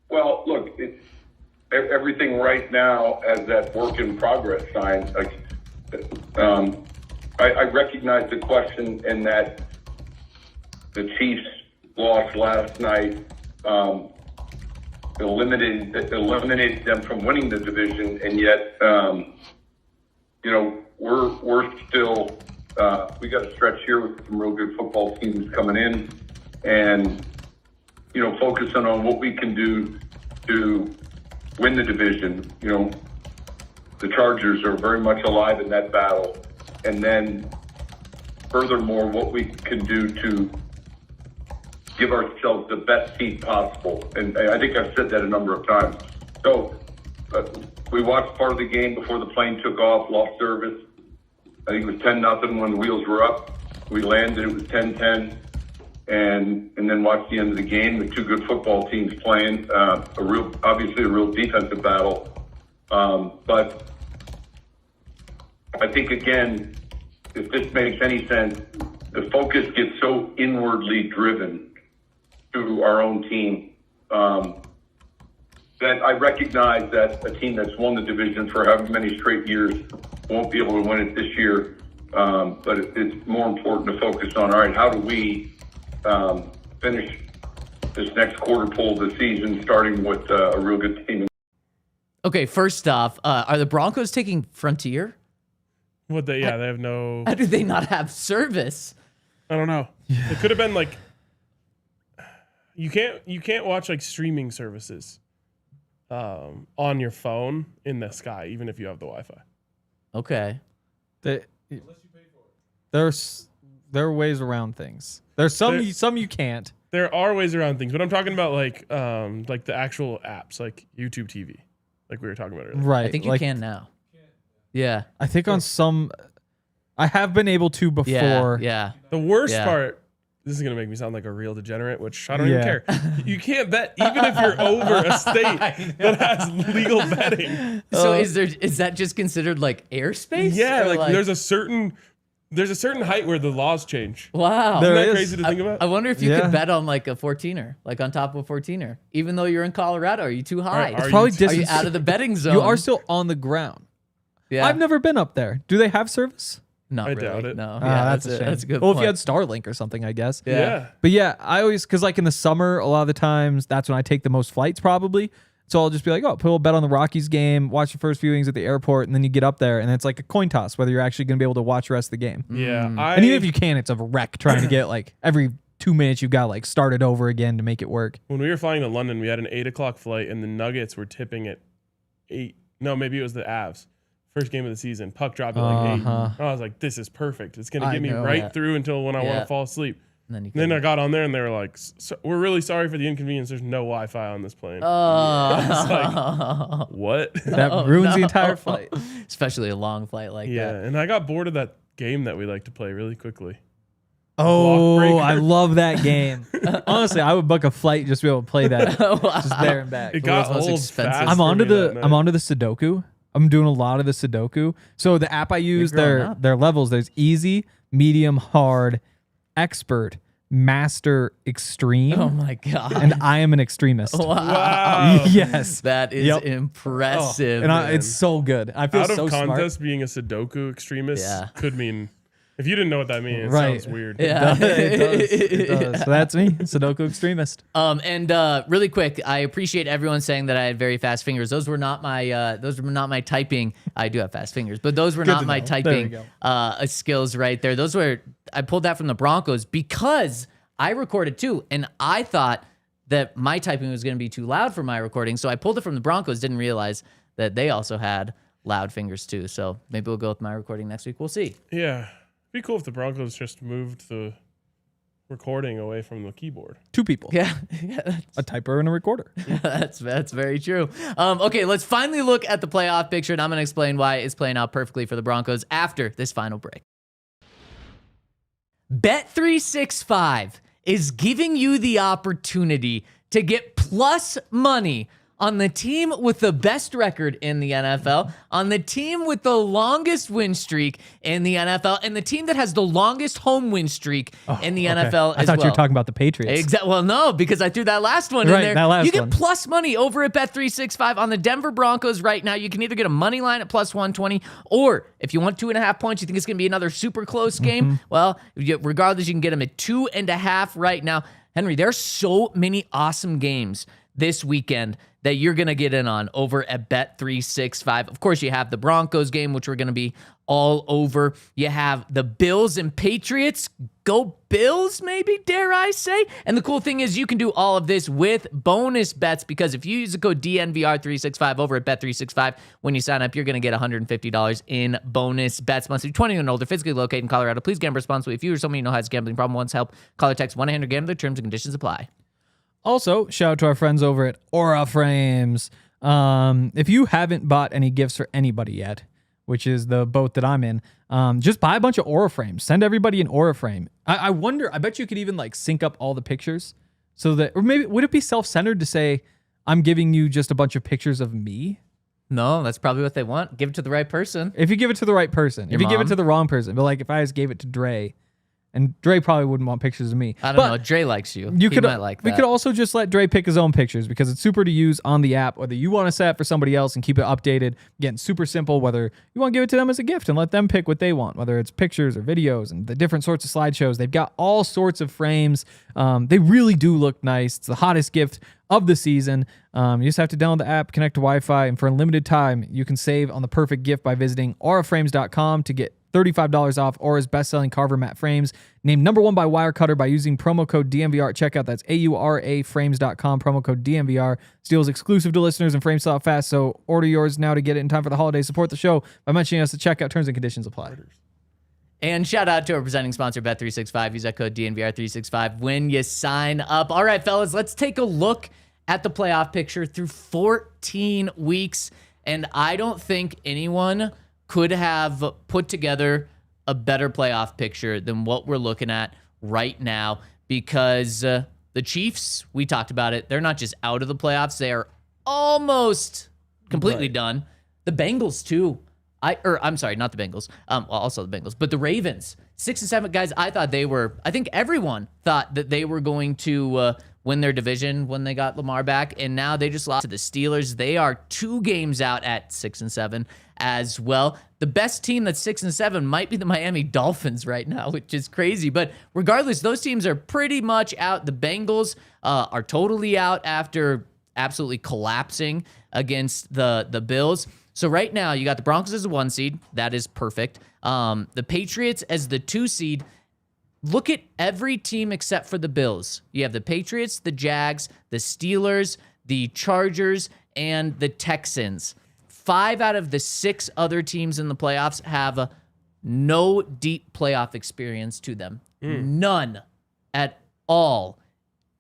Well, look, everything right now as that work in progress sign. I recognize the question in that the Chiefs loss last night eliminated them from winning the division, and yet, we're still we got a stretch here with some real good football teams coming in, and focusing on what we can do to win the division. The Chargers are very much alive in that battle, and then furthermore, what we can do to give ourselves the best seat possible. And I think I've said that a number of times. So we watched part of the game before the plane took off, lost service. I think it was 10-0 when the wheels were up. We landed, it was 10-10. And then watched the end of the game with 2 good football teams playing, obviously a real defensive battle. But I think, again, if this makes any sense, the focus gets so inwardly driven to our own team that I recognize that a team that's won the division for however many straight years won't be able to win it this year. But it's more important to focus on, all right, how do we finish this next quarter pole of the season starting with a real good team. Okay, first off, are the Broncos taking Frontier? They have no. How do they not have service? I don't know. It could have been like you can't watch like streaming services on your phone in the sky, even if you have the Wi-Fi. Okay. Unless you pay for it. There are ways around things. There's some you can't. There are ways around things, but I'm talking about like the actual apps, like YouTube TV, like we were talking about earlier. Right. I think you can now. Yeah. I think on some, I have been able to before. Yeah. The worst part, this is going to make me sound like a real degenerate, which I don't even care. You can't bet, even if you're over a state that has legal betting. So is that just considered like airspace? Yeah, like there's a certain height where the laws change. Wow. Isn't that crazy to think about? I wonder if you could bet on like a 14er, like on top of a 14er. Even though you're in Colorado, are you too high? It's probably are you out of the betting zone? You are still on the ground. Yeah. I've never been up there. Do they have service? Not I really. doubt it. No. That's a shame. That's a good Well, point. if you had Starlink or something, I guess. Yeah. But yeah, I always, because like in the summer, a lot of the times, that's when I take the most flights probably. So I'll just be like, oh, put a little bet on the Rockies game, watch the first few innings at the airport, and then you get up there, and it's like a coin toss whether you're actually going to be able to watch the rest of the game. Yeah. And even if you can, it's a wreck trying to get like every 2 minutes you've got like started over again to make it work. When we were flying to London, we had an 8 o'clock flight, and the Nuggets were tipping at 8. No, maybe it was the Avs. First game of the season. Puck dropped at like 8. I was like, this is perfect. It's going to get me right through until when I want to fall asleep. And then I got on there, and they were like, we're really sorry for the inconvenience. There's no Wi-Fi on this plane. Oh. It's like, what? That ruins the entire flight. Especially a long flight like that. Yeah, and I got bored of that game that we like to play really quickly. Oh, Block I breaker. love that game. Honestly, I would book a flight just to be able to play that. Wow. Just there and back. It got most old expensive. fast I'm for onto me that the night. Sudoku. I'm doing a lot of the Sudoku. So the app I use, their levels, there's easy, medium, hard, expert, master, extreme. Oh my God. And I am an extremist. Wow. Yes. That is impressive. And it's so good. I feel Out of so contest, smart. being a Sudoku extremist could mean, if you didn't know what that means, it Right. sounds weird. Yeah. It does. So that's me, Sudoku extremist. And really quick, I appreciate everyone saying that I had very fast fingers. Those were not my typing. I do have fast fingers, but those were not my typing skills right there. I pulled that from the Broncos because I recorded too, and I thought that my typing was going to be too loud for my recording, so I pulled it from the Broncos. Didn't realize that they also had loud fingers too. So maybe we'll go with my recording next week. We'll see. Yeah. It'd be cool if the Broncos just moved the recording away from the keyboard. 2 people. Yeah, A typer and a recorder. that's very true. Okay, let's finally look at the playoff picture, and I'm going to explain why it's playing out perfectly for the Broncos after this final break. Bet365 is giving you the opportunity to get plus money on the team with the best record in the NFL, on the team with the longest win streak in the NFL, and the team that has the longest home win streak in the NFL as well. I thought you were talking about the Patriots. Exactly. Well, no, because I threw that last one in there. That last you get one. plus money over at Bet365 on the Denver Broncos right now. You can either get a money line at plus 120, or if you want 2.5 points, you think it's going to be another super close game. Well, regardless, you can get them at 2.5 right now. Henry, there are so many awesome games this weekend that you're going to get in on over at Bet365. Of course, you have the Broncos game, which we're going to be all over. You have the Bills and Patriots. Go Bills, maybe, dare I say? And the cool thing is you can do all of this with bonus bets, because if you use the code DNVR365 over at Bet365, when you sign up, you're going to get $150 in bonus bets. Must be 20 and older, physically located in Colorado. Please gamble responsibly. If you or someone you know has a gambling problem, wants help, call or text 1-800-GAMBLER. Terms and conditions apply. Also, shout out to our friends over at Aura Frames. If you haven't bought any gifts for anybody yet, which is the boat that I'm in, just buy a bunch of Aura frames. Send everybody an Aura frame. I wonder, I bet you could even like sync up all the pictures so that, or maybe would it be self-centered to say, I'm giving you just a bunch of pictures of me? No, that's probably what they want. Give it to the right person. If you give it to the right person. Your if you give it mom? to the wrong person. But like if I just gave it to Dre, and Dre probably wouldn't want pictures of me. I don't know. Dre likes you. You He could might like that. We could also just let Dre pick his own pictures because it's super to use on the app. Whether you want to set it for somebody else and keep it updated, again, super simple. Whether you want to give it to them as a gift and let them pick what they want, whether it's pictures or videos and the different sorts of slideshows. They've got all sorts of frames. They really do look nice. It's the hottest gift of the season. You just have to download the app, connect to Wi-Fi, and for a limited time, you can save on the perfect gift by visiting auraframes.com to get $35 off Aura's best-selling Carver matte frames. Named #1 by Wirecutter by using promo code DNVR at checkout. That's AURAFrames.com, promo code DNVR. This deal is exclusive to listeners and frames sell out fast, so order yours now to get it in time for the holidays. Support the show by mentioning us at checkout. Terms and conditions apply. And shout out to our presenting sponsor, Bet365. Use that code DNVR365 when you sign up. All right, fellas, let's take a look at the playoff picture through 14 weeks. And I don't think anyone could have put together a better playoff picture than what we're looking at right now, because the Chiefs, we talked about it, they're not just out of the playoffs, they are almost completely done. The Bengals too. I'm sorry, not the Bengals. Well, also the Bengals, but the Ravens, 6 and 7 guys. I think everyone thought that they were going to win their division when they got Lamar back, and now they just lost to the Steelers. They are 2 games out at 6 and 7 as well. The best team that's 6 and 7 might be the Miami Dolphins right now, which is crazy. But regardless, those teams are pretty much out. The Bengals are totally out after absolutely collapsing against the Bills. So right now, you got the Broncos as a 1 seed. That is perfect. The Patriots as the 2 seed. Look at every team except for the Bills. You have the Patriots, the Jags, the Steelers, the Chargers, and the Texans. 5 out of the 6 other teams in the playoffs have no deep playoff experience to them. None at all.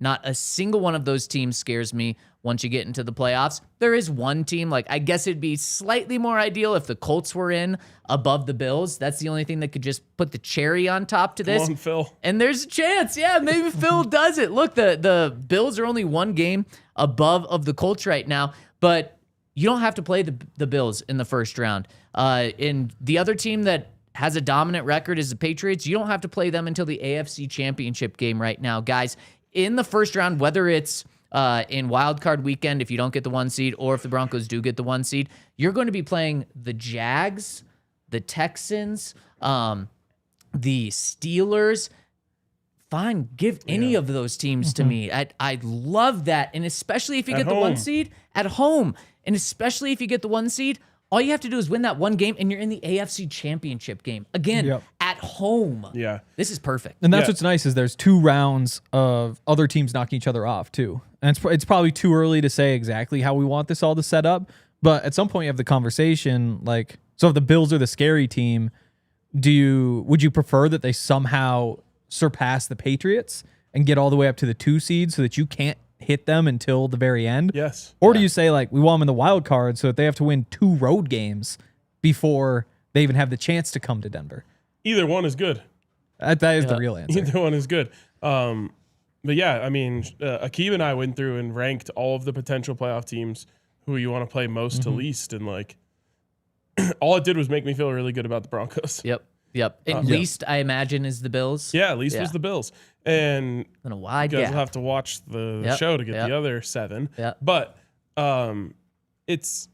Not a single one of those teams scares me once you get into the playoffs. There is one team, like I guess it'd be slightly more ideal if the Colts were in above the Bills. That's the only thing that could just put the cherry on top to this. Come on, Phil. And there's a chance, yeah, maybe Phil does it. Look, the Bills are only 1 game above of the Colts right now, but you don't have to play the Bills in the first round. And the other team that has a dominant record is the Patriots. You don't have to play them until the AFC Championship game right now, guys. In the first round, whether it's in wild card weekend, if you don't get the 1 seed, or if the Broncos do get the 1 seed, you're going to be playing the Jags, the Texans, the Steelers. Fine, give any of those teams to me. I love that, and especially if you get the 1 seed at home, and especially if you get the 1 seed, all you have to do is win that one game, and you're in the AFC Championship game again at home. Yeah, this is perfect. And that's what's nice is there's 2 rounds of other teams knocking each other off too. And it's probably too early to say exactly how we want this all to set up, but at some point you have the conversation like, so if the Bills are the scary team, would you prefer that they somehow surpass the Patriots and get all the way up to the 2 seed so that you can't hit them until the very end? Yes. Or do you say like we want them in the wild card so that they have to win 2 road games before they even have the chance to come to Denver? Either one is good. That is the real answer. Either one is good. But yeah, I mean, Akib and I went through and ranked all of the potential playoff teams who you want to play most to least, and like all it did was make me feel really good about the Broncos. Yep. At least I imagine is the Bills. Yeah, at least was the Bills. And a wide you guys gap. will have to watch the show to get the other 7. Yep. But it's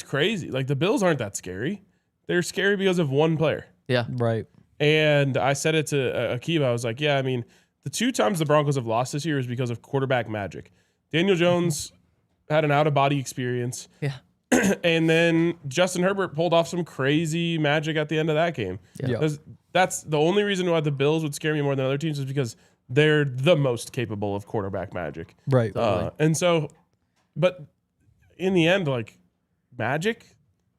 crazy. Like the Bills aren't that scary. They're scary because of one player. Yeah. Right. And I said it to Akib. I was like, yeah, I mean, the 2 times the Broncos have lost this year is because of quarterback magic. Daniel Jones had an out-of-body experience. Yeah. And then Justin Herbert pulled off some crazy magic at the end of that game. Yeah. That's the only reason why the Bills would scare me more than other teams is because they're the most capable of quarterback magic. Right. And so, but in the end, like magic,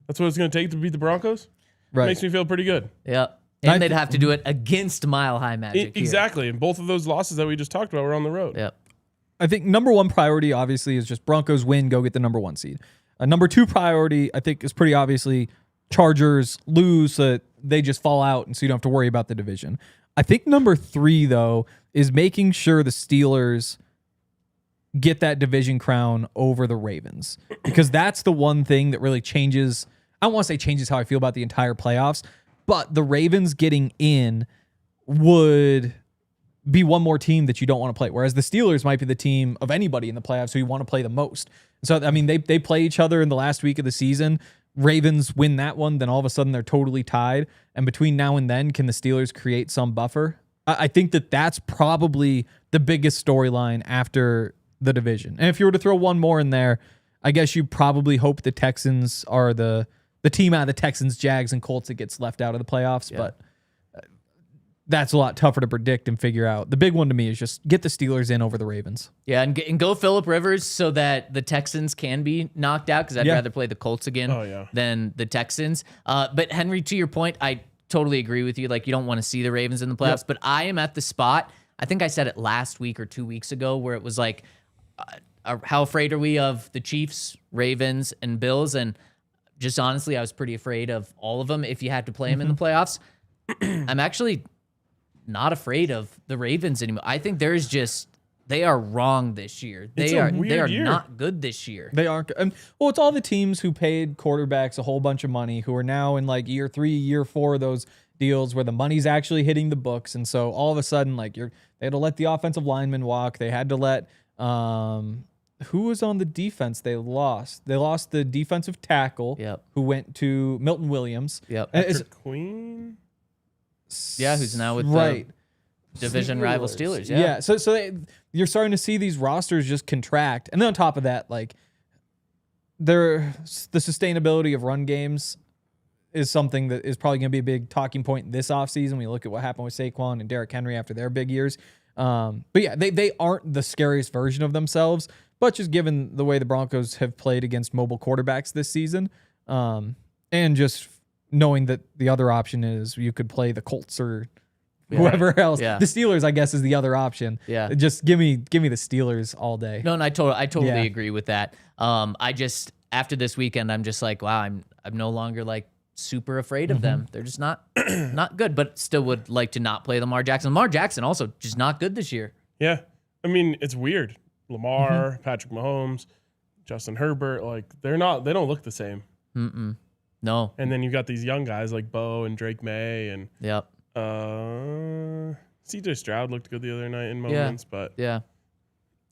that's what it's going to take to beat the Broncos. Right. Makes me feel pretty good. Yep. And they'd have to do it against Mile High Magic. Exactly. And both of those losses that we just talked about were on the road. Yep. I think number 1 priority obviously is just Broncos win, go get the number 1 seed. Number 2 priority I think is pretty obviously Chargers lose so that they just fall out and so you don't have to worry about the division. I think number 3 though is making sure the Steelers get that division crown over the Ravens, because that's the one thing that really changes. I don't want to say changes how I feel about the entire playoffs, but the Ravens getting in would be one more team that you don't want to play. Whereas the Steelers might be the team of anybody in the playoffs who you want to play the most. So, I mean, they play each other in the last week of the season. Ravens win that one, then all of a sudden they're totally tied. And between now and then, can the Steelers create some buffer? I think that's probably the biggest storyline after the division. And if you were to throw one more in there, I guess you probably hope the Texans are the team out of the Texans, Jags, and Colts that gets left out of the playoffs. Yeah. But that's a lot tougher to predict and figure out. The big one to me is just get the Steelers in over the Ravens. Yeah, and go Phillip Rivers so that the Texans can be knocked out, because I'd rather play the Colts again than the Texans. But Henry, to your point, I totally agree with you. Like, you don't want to see the Ravens in the playoffs, but I am at the spot. I think I said it last week or 2 weeks ago where it was like, how afraid are we of the Chiefs, Ravens, and Bills? And just honestly, I was pretty afraid of all of them if you had to play them in the playoffs. I'm actually not afraid of the Ravens anymore. I think they are wrong this year. They are not good this year. They aren't. Well, it's all the teams who paid quarterbacks a whole bunch of money who are now in like year 3, year 4 of those deals where the money's actually hitting the books. And so all of a sudden, like they had to let the offensive lineman walk. They had to let who was on the defense? They lost the defensive tackle who went to Milton Williams. Patrick Queen. Yeah, who's now with the division rival Steelers. Yeah. So you're starting to see these rosters just contract, and then on top of that, like the sustainability of run games is something that is probably going to be a big talking point this offseason. We look at what happened with Saquon and Derrick Henry after their big years. But yeah, they aren't the scariest version of themselves, but just given the way the Broncos have played against mobile quarterbacks this season, and just knowing that the other option is you could play the Colts or whoever else. Yeah. The Steelers, I guess, is the other option. Yeah. Just give me the Steelers all day. No, and I totally agree with that. I just, after this weekend, I'm just like, wow, I'm no longer like super afraid of them. They're just not good, but still would like to not play Lamar Jackson. Lamar Jackson also just not good this year. Yeah. I mean, it's weird. Lamar, Patrick Mahomes, Justin Herbert, like they don't look the same. No. And then you've got these young guys like Bo and Drake May and Yep. CJ Stroud looked good the other night in moments, but Yeah,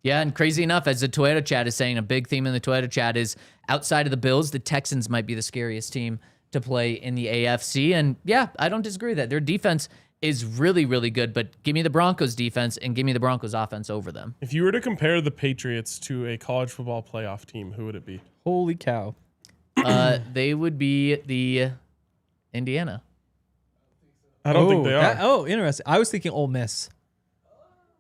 and crazy enough, as the Toyota chat is saying, a big theme in the Toyota chat is outside of the Bills, the Texans might be the scariest team to play in the AFC. And yeah, I don't disagree with that. Their defense is really, really good, but give me the Broncos defense and give me the Broncos offense over them. if you were to compare the Patriots to a college football playoff team, who would it be? Holy cow. They would be the Indiana. I don't think they are. Interesting. I was thinking Ole Miss.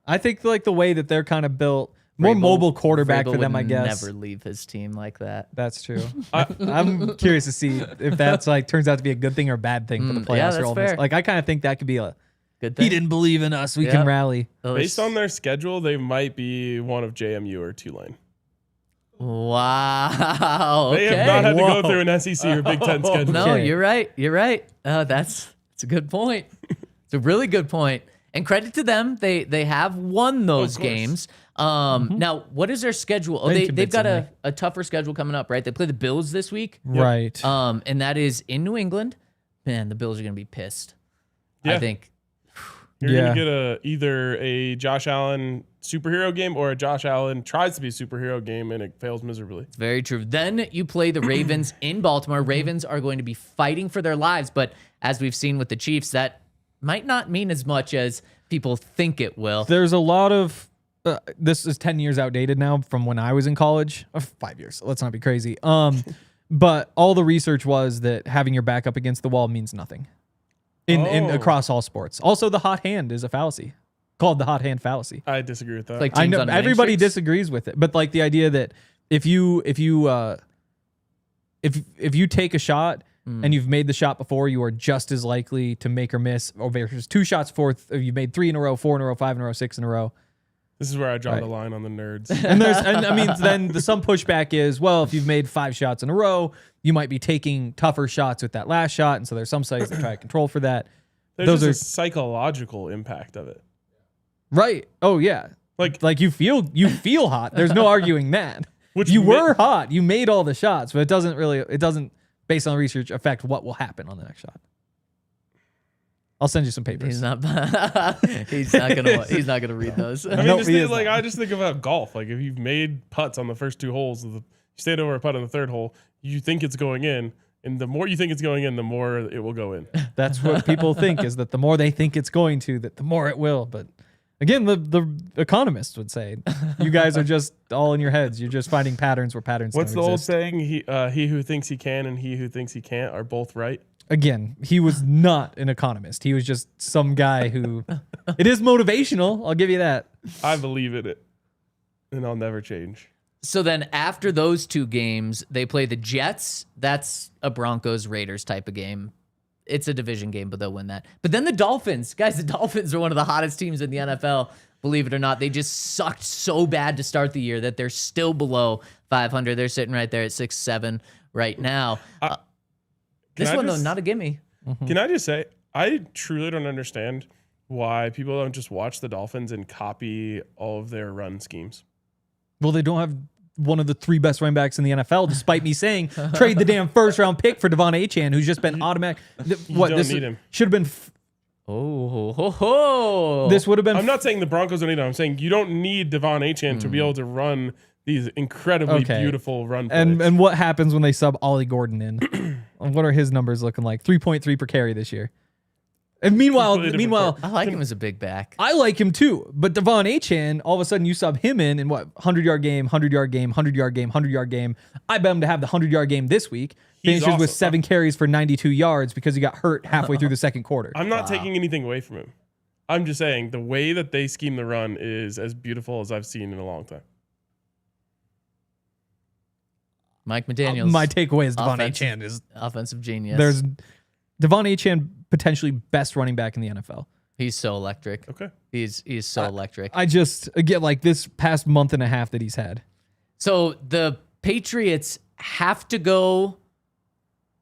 I think like the way that they're kind of built, more mobile quarterback Vrabel for them, I would guess. never leave his team like that. That's true. I'm curious to see if that's like turns out to be a good thing or a bad thing for the playoffs. yeah, or that's Ole Miss. fair. Like I kind of think that could be a Good thing. he didn't believe in us. We can rally. Based on their schedule, they might be one of JMU or Tulane. Wow. They have not had to go through an SEC or Big Ten schedule. No, Okay. you're right. You're right. That's a good point. It's a really good point. And credit to them, they have won those games. Now, what is their schedule? Oh, Very they've got convincingly. a tougher schedule coming up, right? They play the Bills this week, Right. and that is in New England. Man, the Bills are going to be pissed. Yeah. I think. You're going to get either a Josh Allen superhero game or a Josh Allen tries to be a superhero game and it fails miserably. It's very true. Then you play the Ravens in Baltimore. Ravens are going to be fighting for their lives, but as we've seen with the Chiefs, that might not mean as much as people think it will. There's a lot of this is 10 years outdated now from when I was in college. 5 years. Let's not be crazy. But all the research was that having your back up against the wall means nothing in across all sports. Also, the hot hand is a fallacy called the hot hand fallacy. I disagree with that. Like I teams know on winning everybody streaks? disagrees with it, but like the idea that if you take a shot and you've made the shot before, you are just as likely to make or miss. Or versus 2 shots fourth, you made 3 in a row, 4 in a row, 5 in a row, 6 in a row. This is where I draw Right. the line on the nerds. And I mean, then some pushback is, well, if you've made 5 shots in a row, you might be taking tougher shots with that last shot, and so there's some sites that try to control for that. There's Those just a psychological impact of it. Right? Oh yeah. Like you feel hot. There's no arguing that. You were hot. You made all the shots, but it doesn't based on research affect what will happen on the next shot. I'll send you some papers. He's not gonna read those. I mean, No, just he think, is like not. I just think about golf. Like if you've made putts on the first 2 holes, you stayed over a putt on the 3rd hole, you think it's going in, and the more you think it's going in, the more it will go in. That's what people think, is that the more they think it's going to, that the more it will. But again, the economists would say, you guys are just all in your heads. You're just finding patterns where patterns What's the don't old exist. saying? He who thinks he can and he who thinks he can't are both right. Again, he was not an economist. He was just some guy who... It is motivational. I'll give you that. I believe in it, and I'll never change. So then after those 2 games, they play the Jets. That's a Broncos-Raiders type of game. It's a division game, but they'll win that. But then the Dolphins. Guys, the Dolphins are one of the hottest teams in the NFL. Believe it or not, they just sucked so bad to start the year that they're still below 500. They're sitting right there at 6-7 right now. This one, though, not a gimme. Can I just say, I truly don't understand why people don't just watch the Dolphins and copy all of their run schemes. Well, they don't have one of the 3 best running backs in the NFL, despite me saying trade the damn first-round pick for Devon Achane, who's just been automatic. don't need him. Should have been... This would have been... I'm not saying the Broncos don't need him. I'm saying you don't need Devon Achane to be able to run these incredibly beautiful run plays. And what happens when they sub Ollie Gordon in? What are his numbers looking like? 3.3 per carry this year. And meanwhile, I like him as a big back. I like him too. But Devon Achane, all of a sudden you sub him in what? 100-yard game, 100-yard game, 100-yard game, 100-yard game. I bet him to have the 100-yard game this week. He's Finishes with awesome. 7 carries for 92 yards because he got hurt halfway through the second quarter. I'm not taking anything away from him. I'm just saying the way that they scheme the run is as beautiful as I've seen in a long time. Mike McDaniels. My takeaway is Devon offensive- Achane is offensive genius. there's Devon Achane potentially best running back in the NFL. He's so electric. Okay. He's so electric. I just again like this past month and a half that he's had. So the Patriots have to go.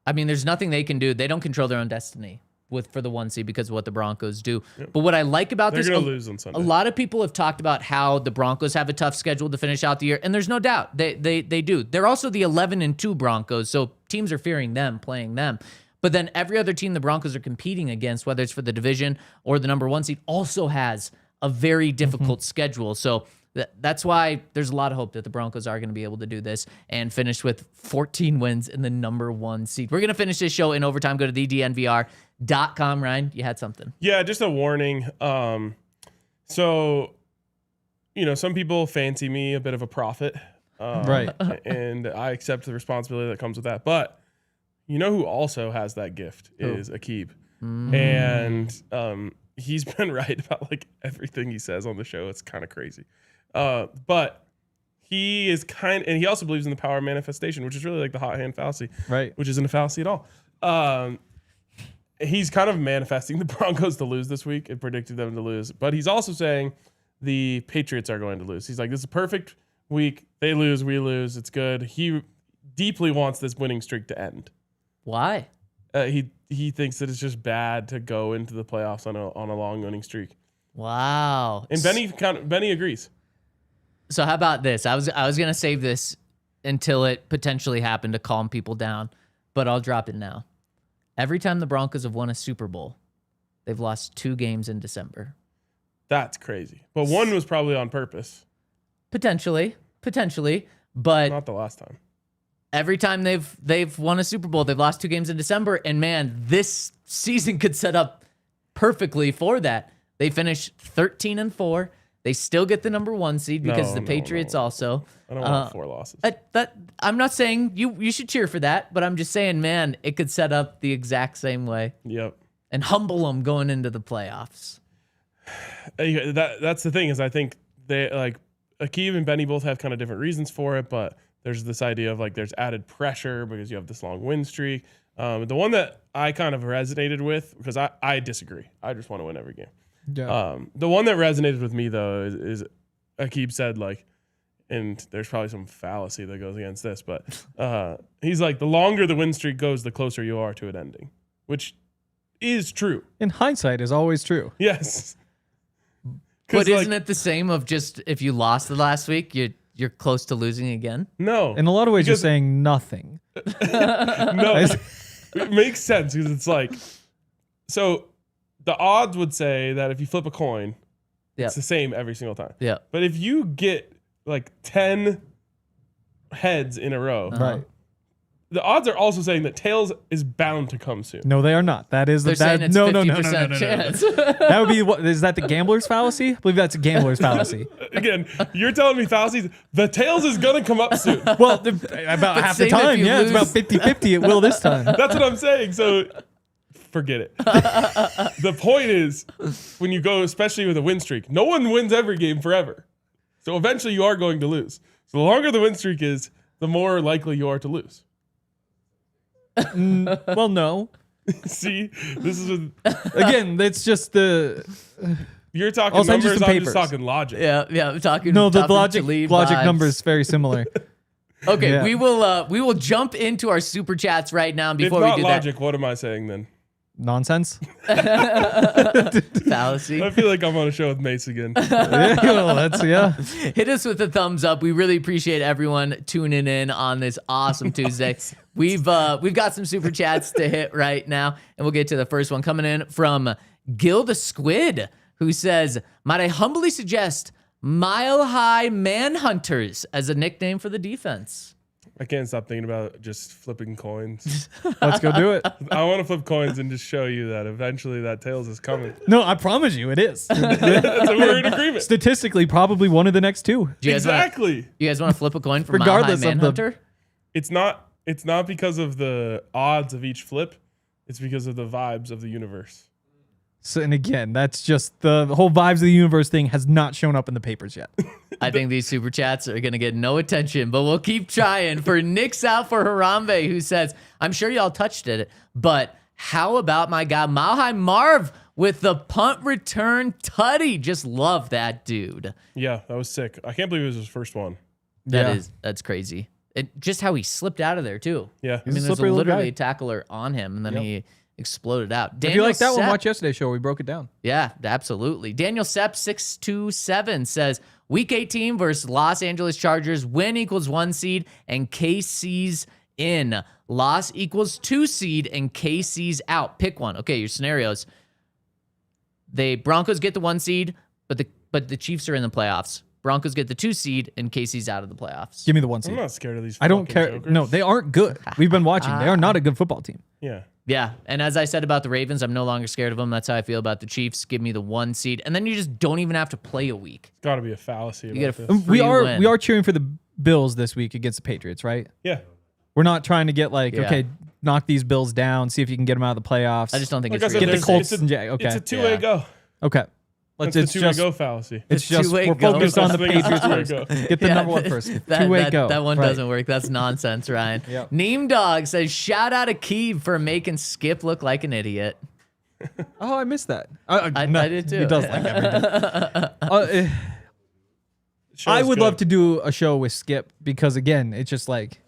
I mean, there's nothing they can do. They don't control their own destiny. for the 1 seed because of what the Broncos do. Yep. But what I like about They're this, going to lose on Sunday. A lot of people have talked about how the Broncos have a tough schedule to finish out the year, and there's no doubt they do. They're also the 11-2 Broncos, so teams are fearing them, playing them. But then every other team the Broncos are competing against, whether it's for the division or the number 1 seed, also has a very difficult schedule. So that's why there's a lot of hope that the Broncos are going to be able to do this and finish with 14 wins in the number 1 seed. We're going to finish this show in overtime. Go to thednvr.com. Ryan, you had something. Yeah, just a warning. So, some people fancy me a bit of a prophet. Right. And I accept the responsibility that comes with that. But you know who also has that gift is Akib. And he's been right about like everything he says on the show. It's kind of crazy. But he is and he also believes in the power of manifestation, which is really like the hot hand fallacy, right? Which isn't a fallacy at all. He's kind of manifesting the Broncos to lose this week and predicted them to lose. But he's also saying the Patriots are going to lose. He's like, this is a perfect week. They lose, we lose. It's good. He deeply wants this winning streak to end. Why? He thinks that it's just bad to go into the playoffs on a long winning streak. Wow. And Benny agrees. So how about this? I was gonna save this until it potentially happened to calm people down, but I'll drop it now. Every time the Broncos have won a Super Bowl, they've lost 2 games in December. That's crazy. But one was probably on purpose. Potentially, but not the last time. Every time they've won a Super Bowl, they've lost 2 games in December, and man, this season could set up perfectly for that. They finish 13-4. They still get the number 1 seed because the Patriots also. I don't want 4 losses. I'm not saying you should cheer for that, but I'm just saying, man, it could set up the exact same way. Yep. And humble them going into the playoffs. That's the thing is I think they like Akib and Benny both have kind of different reasons for it, but there's this idea of like there's added pressure because you have this long win streak. The one that I kind of resonated with, because I disagree. I just want to win every game. Yeah. The one that resonated with me though is Akib said like, and there's probably some fallacy that goes against this, but he's like, the longer the win streak goes, the closer you are to it ending, which is true. In hindsight, is always true. Yes. But isn't it the same of just if you lost the last week, you're close to losing again? No. In a lot of ways, you're saying nothing. No. It makes sense because it's like, so the odds would say that if you flip a coin, it's the same every single time. Yeah. But if you get like 10 heads in a row, right? The odds are also saying that tails is bound to come soon. No, they are not. That is They're saying it's 50% chance. That would be what is that the gambler's fallacy? I believe that's a gambler's fallacy. Again, you're telling me fallacies. The tails is gonna come up soon. Well, about half the time, it's about 50-50. It will this time. That's what I'm saying. So forget it. The point is, when you go, especially with a win streak, no one wins every game forever. So eventually you are going to lose. So the longer the win streak is, the more likely you are to lose. Well, no. See, this is again. It's just the. You're talking numbers. I'm just talking logic. Yeah. I'm talking. No, the logic number is very similar. Okay, yeah. we will jump into our super chats right now. Before if we do not logic, what am I saying then? Nonsense. Fallacy. I feel like I'm on a show with Mace again. Hit us with a thumbs up. We really appreciate everyone tuning in on this awesome Tuesday. We've got some super chats to hit right now, and we'll get to the first one coming in from Gil the Squid, who says, "Might I humbly suggest Mile High Manhunters as a nickname for the defense?" I can't stop thinking about just flipping coins. Let's go do it. I want to flip coins and just show you that eventually that tails is coming. No, I promise you it is. So we're in agreement. Statistically, probably one of the next 2. Exactly. You guys want to flip a coin for Regardless Mile High Manhunter? It's not because of the odds of each flip. It's because of the vibes of the universe. So, and again, that's just the whole vibes of the universe thing has not shown up in the papers yet. I think these super chats are going to get no attention, but we'll keep trying. For Nick's out for Harambe, who says, "I'm sure y'all touched it, but how about my guy Mile High Marv with the punt return tutty? Just love that dude." Yeah, that was sick. I can't believe it was his first one. That's crazy. Just how he slipped out of there too. Yeah, I mean, there's literally a tackler on him, and then he exploded out. If you like that one, watch yesterday's show. We broke it down. Yeah, absolutely. Daniel Sepp 627 says Week 18 versus Los Angeles Chargers. Win equals 1 seed and KC's in. Loss equals 2 seed and KC's out. Pick one. Okay, your scenarios. The Broncos get the 1 seed, but the Chiefs are in the playoffs. Broncos get the 2 seed and KC's out of the playoffs. Give me the 1 seed. I'm not scared of these. I don't care. Jokers. No, they aren't good. We've been watching. They are not a good football team. Yeah. Yeah, and as I said about the Ravens, I'm no longer scared of them. That's how I feel about the Chiefs. Give me the 1 seed, and then you just don't even have to play a week. It's got to be a fallacy. You about get a this. free win. We are cheering for the Bills this week against the Patriots, right? Yeah. We're not trying to get like, Yeah. okay, knock these Bills down, see if you can get them out of the playoffs. I just don't think Like I it's said, real. Get the Colts it's and okay. It's a two-way go. Okay. It's a two-way go fallacy. It's just two-way we're go. focused on the That's Patriots two-way first. go. Get the number one first. Two-way go. That one Right. doesn't work. That's nonsense, Ryan. Yep. Neem Dog says, shout out to Keeve for making Skip look like an idiot. Oh, I missed that. I did too. He does like everything. I would good. love to do a show with Skip because again, it's just like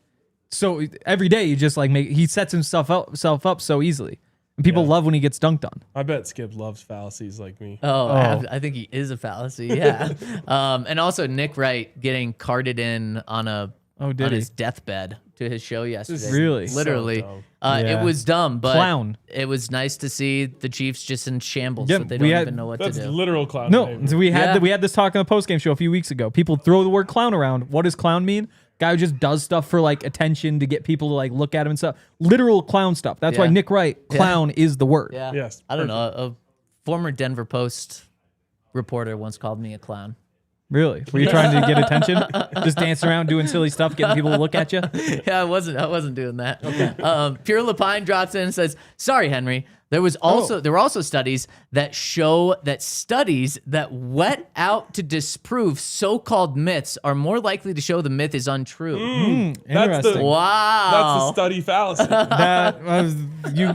so every day you just like he sets himself up so easily. And people love when he gets dunked on. I bet Skip loves fallacies like me. I think he is a fallacy. Yeah. And also Nick Wright getting carted in on his deathbed to his show yesterday. Really? Literally. So It was dumb, but Clown. it was nice to see the Chiefs just in shambles. Yeah, that they we don't had- even know what That's to do. literal clown No, behavior. we had this talk on the postgame show a few weeks ago. People throw the word clown around. What does clown mean? Guy who just does stuff for like attention to get people to like look at him and stuff. Literal clown stuff. That's why Yeah. Nick Wright, clown is the word. Yeah. Yes, I don't know. A former Denver Post reporter once called me a clown. Really? Were you trying to get attention? Just dancing around doing silly stuff, getting people to look at you? Yeah, I wasn't doing that. Okay. Pure Lapine drops in and says, "Sorry, Henry. There were also studies that show that studies that wet out to disprove so-called myths are more likely to show the myth is untrue." That's the Interesting. Wow. that's the study fallacy. That was, you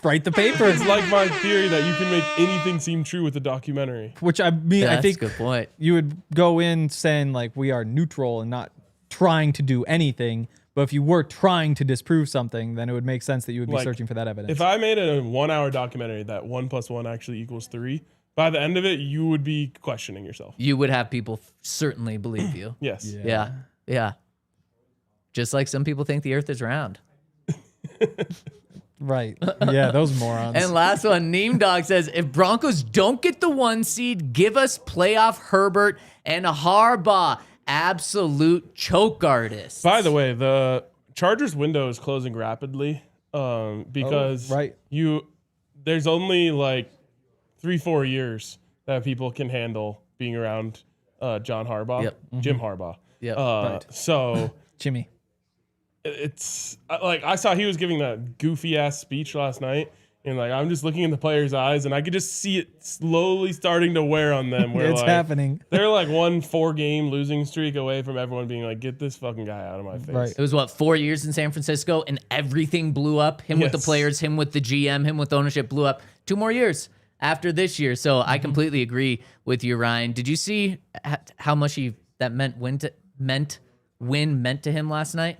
write the paper. It's like my theory that you can make anything seem true with a documentary. Which I mean, Yeah, I that's think a good point. you would go in saying like we are neutral and not trying to do anything. But if you were trying to disprove something, then it would make sense that you would be Like, searching for that evidence. If I made a 1 hour documentary that 1 + 1 actually equals 3, by the end of it, you would be questioning yourself. You would have people certainly believe you. Yes. Yeah. Just like some people think the earth is round. Right. Yeah, those morons. And last one, Neem Dog says, if Broncos don't get the 1 seed, give us playoff Herbert and Harbaugh. Absolute choke artists. By the way, the Chargers window is closing rapidly because right. there's only like 3-4 years that people can handle being around John Harbaugh, Yep. Jim Harbaugh. Yep. So Jimmy. it's like I saw he was giving that goofy ass speech last night. And like I'm just looking in the players' eyes, and I could just see it slowly starting to wear on them. Where It's like, happening. They're like 1 4-game losing streak away from everyone being like, "Get this fucking guy out of my face." Right. It was 4 years in San Francisco and everything blew up. Him with the Yes. players, him with the GM, him with ownership blew up. 2 more years after this year. So I completely agree with you, Ryan. Did you see how much that win meant to him last night?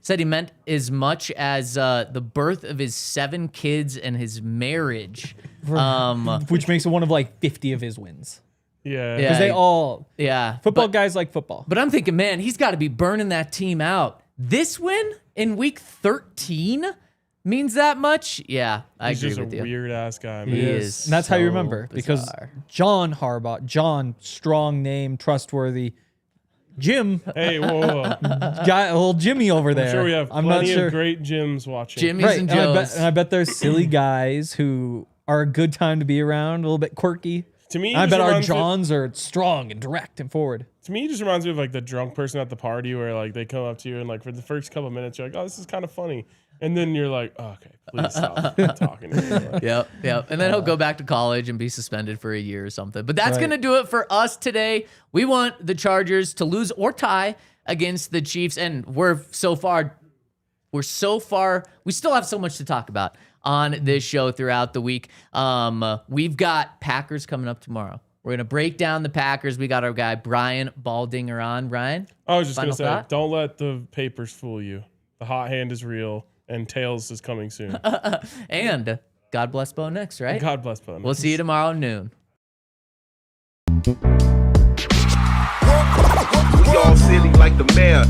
Said he meant as much as the birth of his 7 kids and his marriage. Which makes it one of like 50 of his wins. Yeah. Because they all Yeah. football guys like football. But I'm thinking, man, he's got to be burning that team out. This win in week 13 means that much? Yeah, I He's agree just with a you. weird ass guy, man. He is. And that's how you so remember because bizarre. John Harbaugh, strong name, trustworthy. Jim, Hey, whoa. guy, old Jimmy over there. I'm sure we have I'm not plenty sure. of great gyms watching. Jimmy's Right, and and Joe's. I bet there's silly guys who are a good time to be around, a little bit quirky. To me, it I just bet our reminds me- Johns are strong and direct and forward. To me, it just reminds me of like the drunk person at the party where like they come up to you and like for the first couple of minutes you're like, "Oh, this is kind of funny," and then you're like, oh, "Okay, please stop talking." To me. Like, Yep. And then he'll go back to college and be suspended for a year or something. But that's Right. going to do it for us today. We want the Chargers to lose or tie against the Chiefs. And we still have so much to talk about on this show throughout the week. We've got Packers coming up tomorrow. We're going to break down the Packers. We got our guy, Brian Baldinger on. Brian? I was just Final gonna say, thought? don't let the papers fool you. The hot hand is real, and Tails is coming soon. And God bless Bo Nix, right? God bless Bo Nix. We'll see you tomorrow noon. We all silly like the mayor.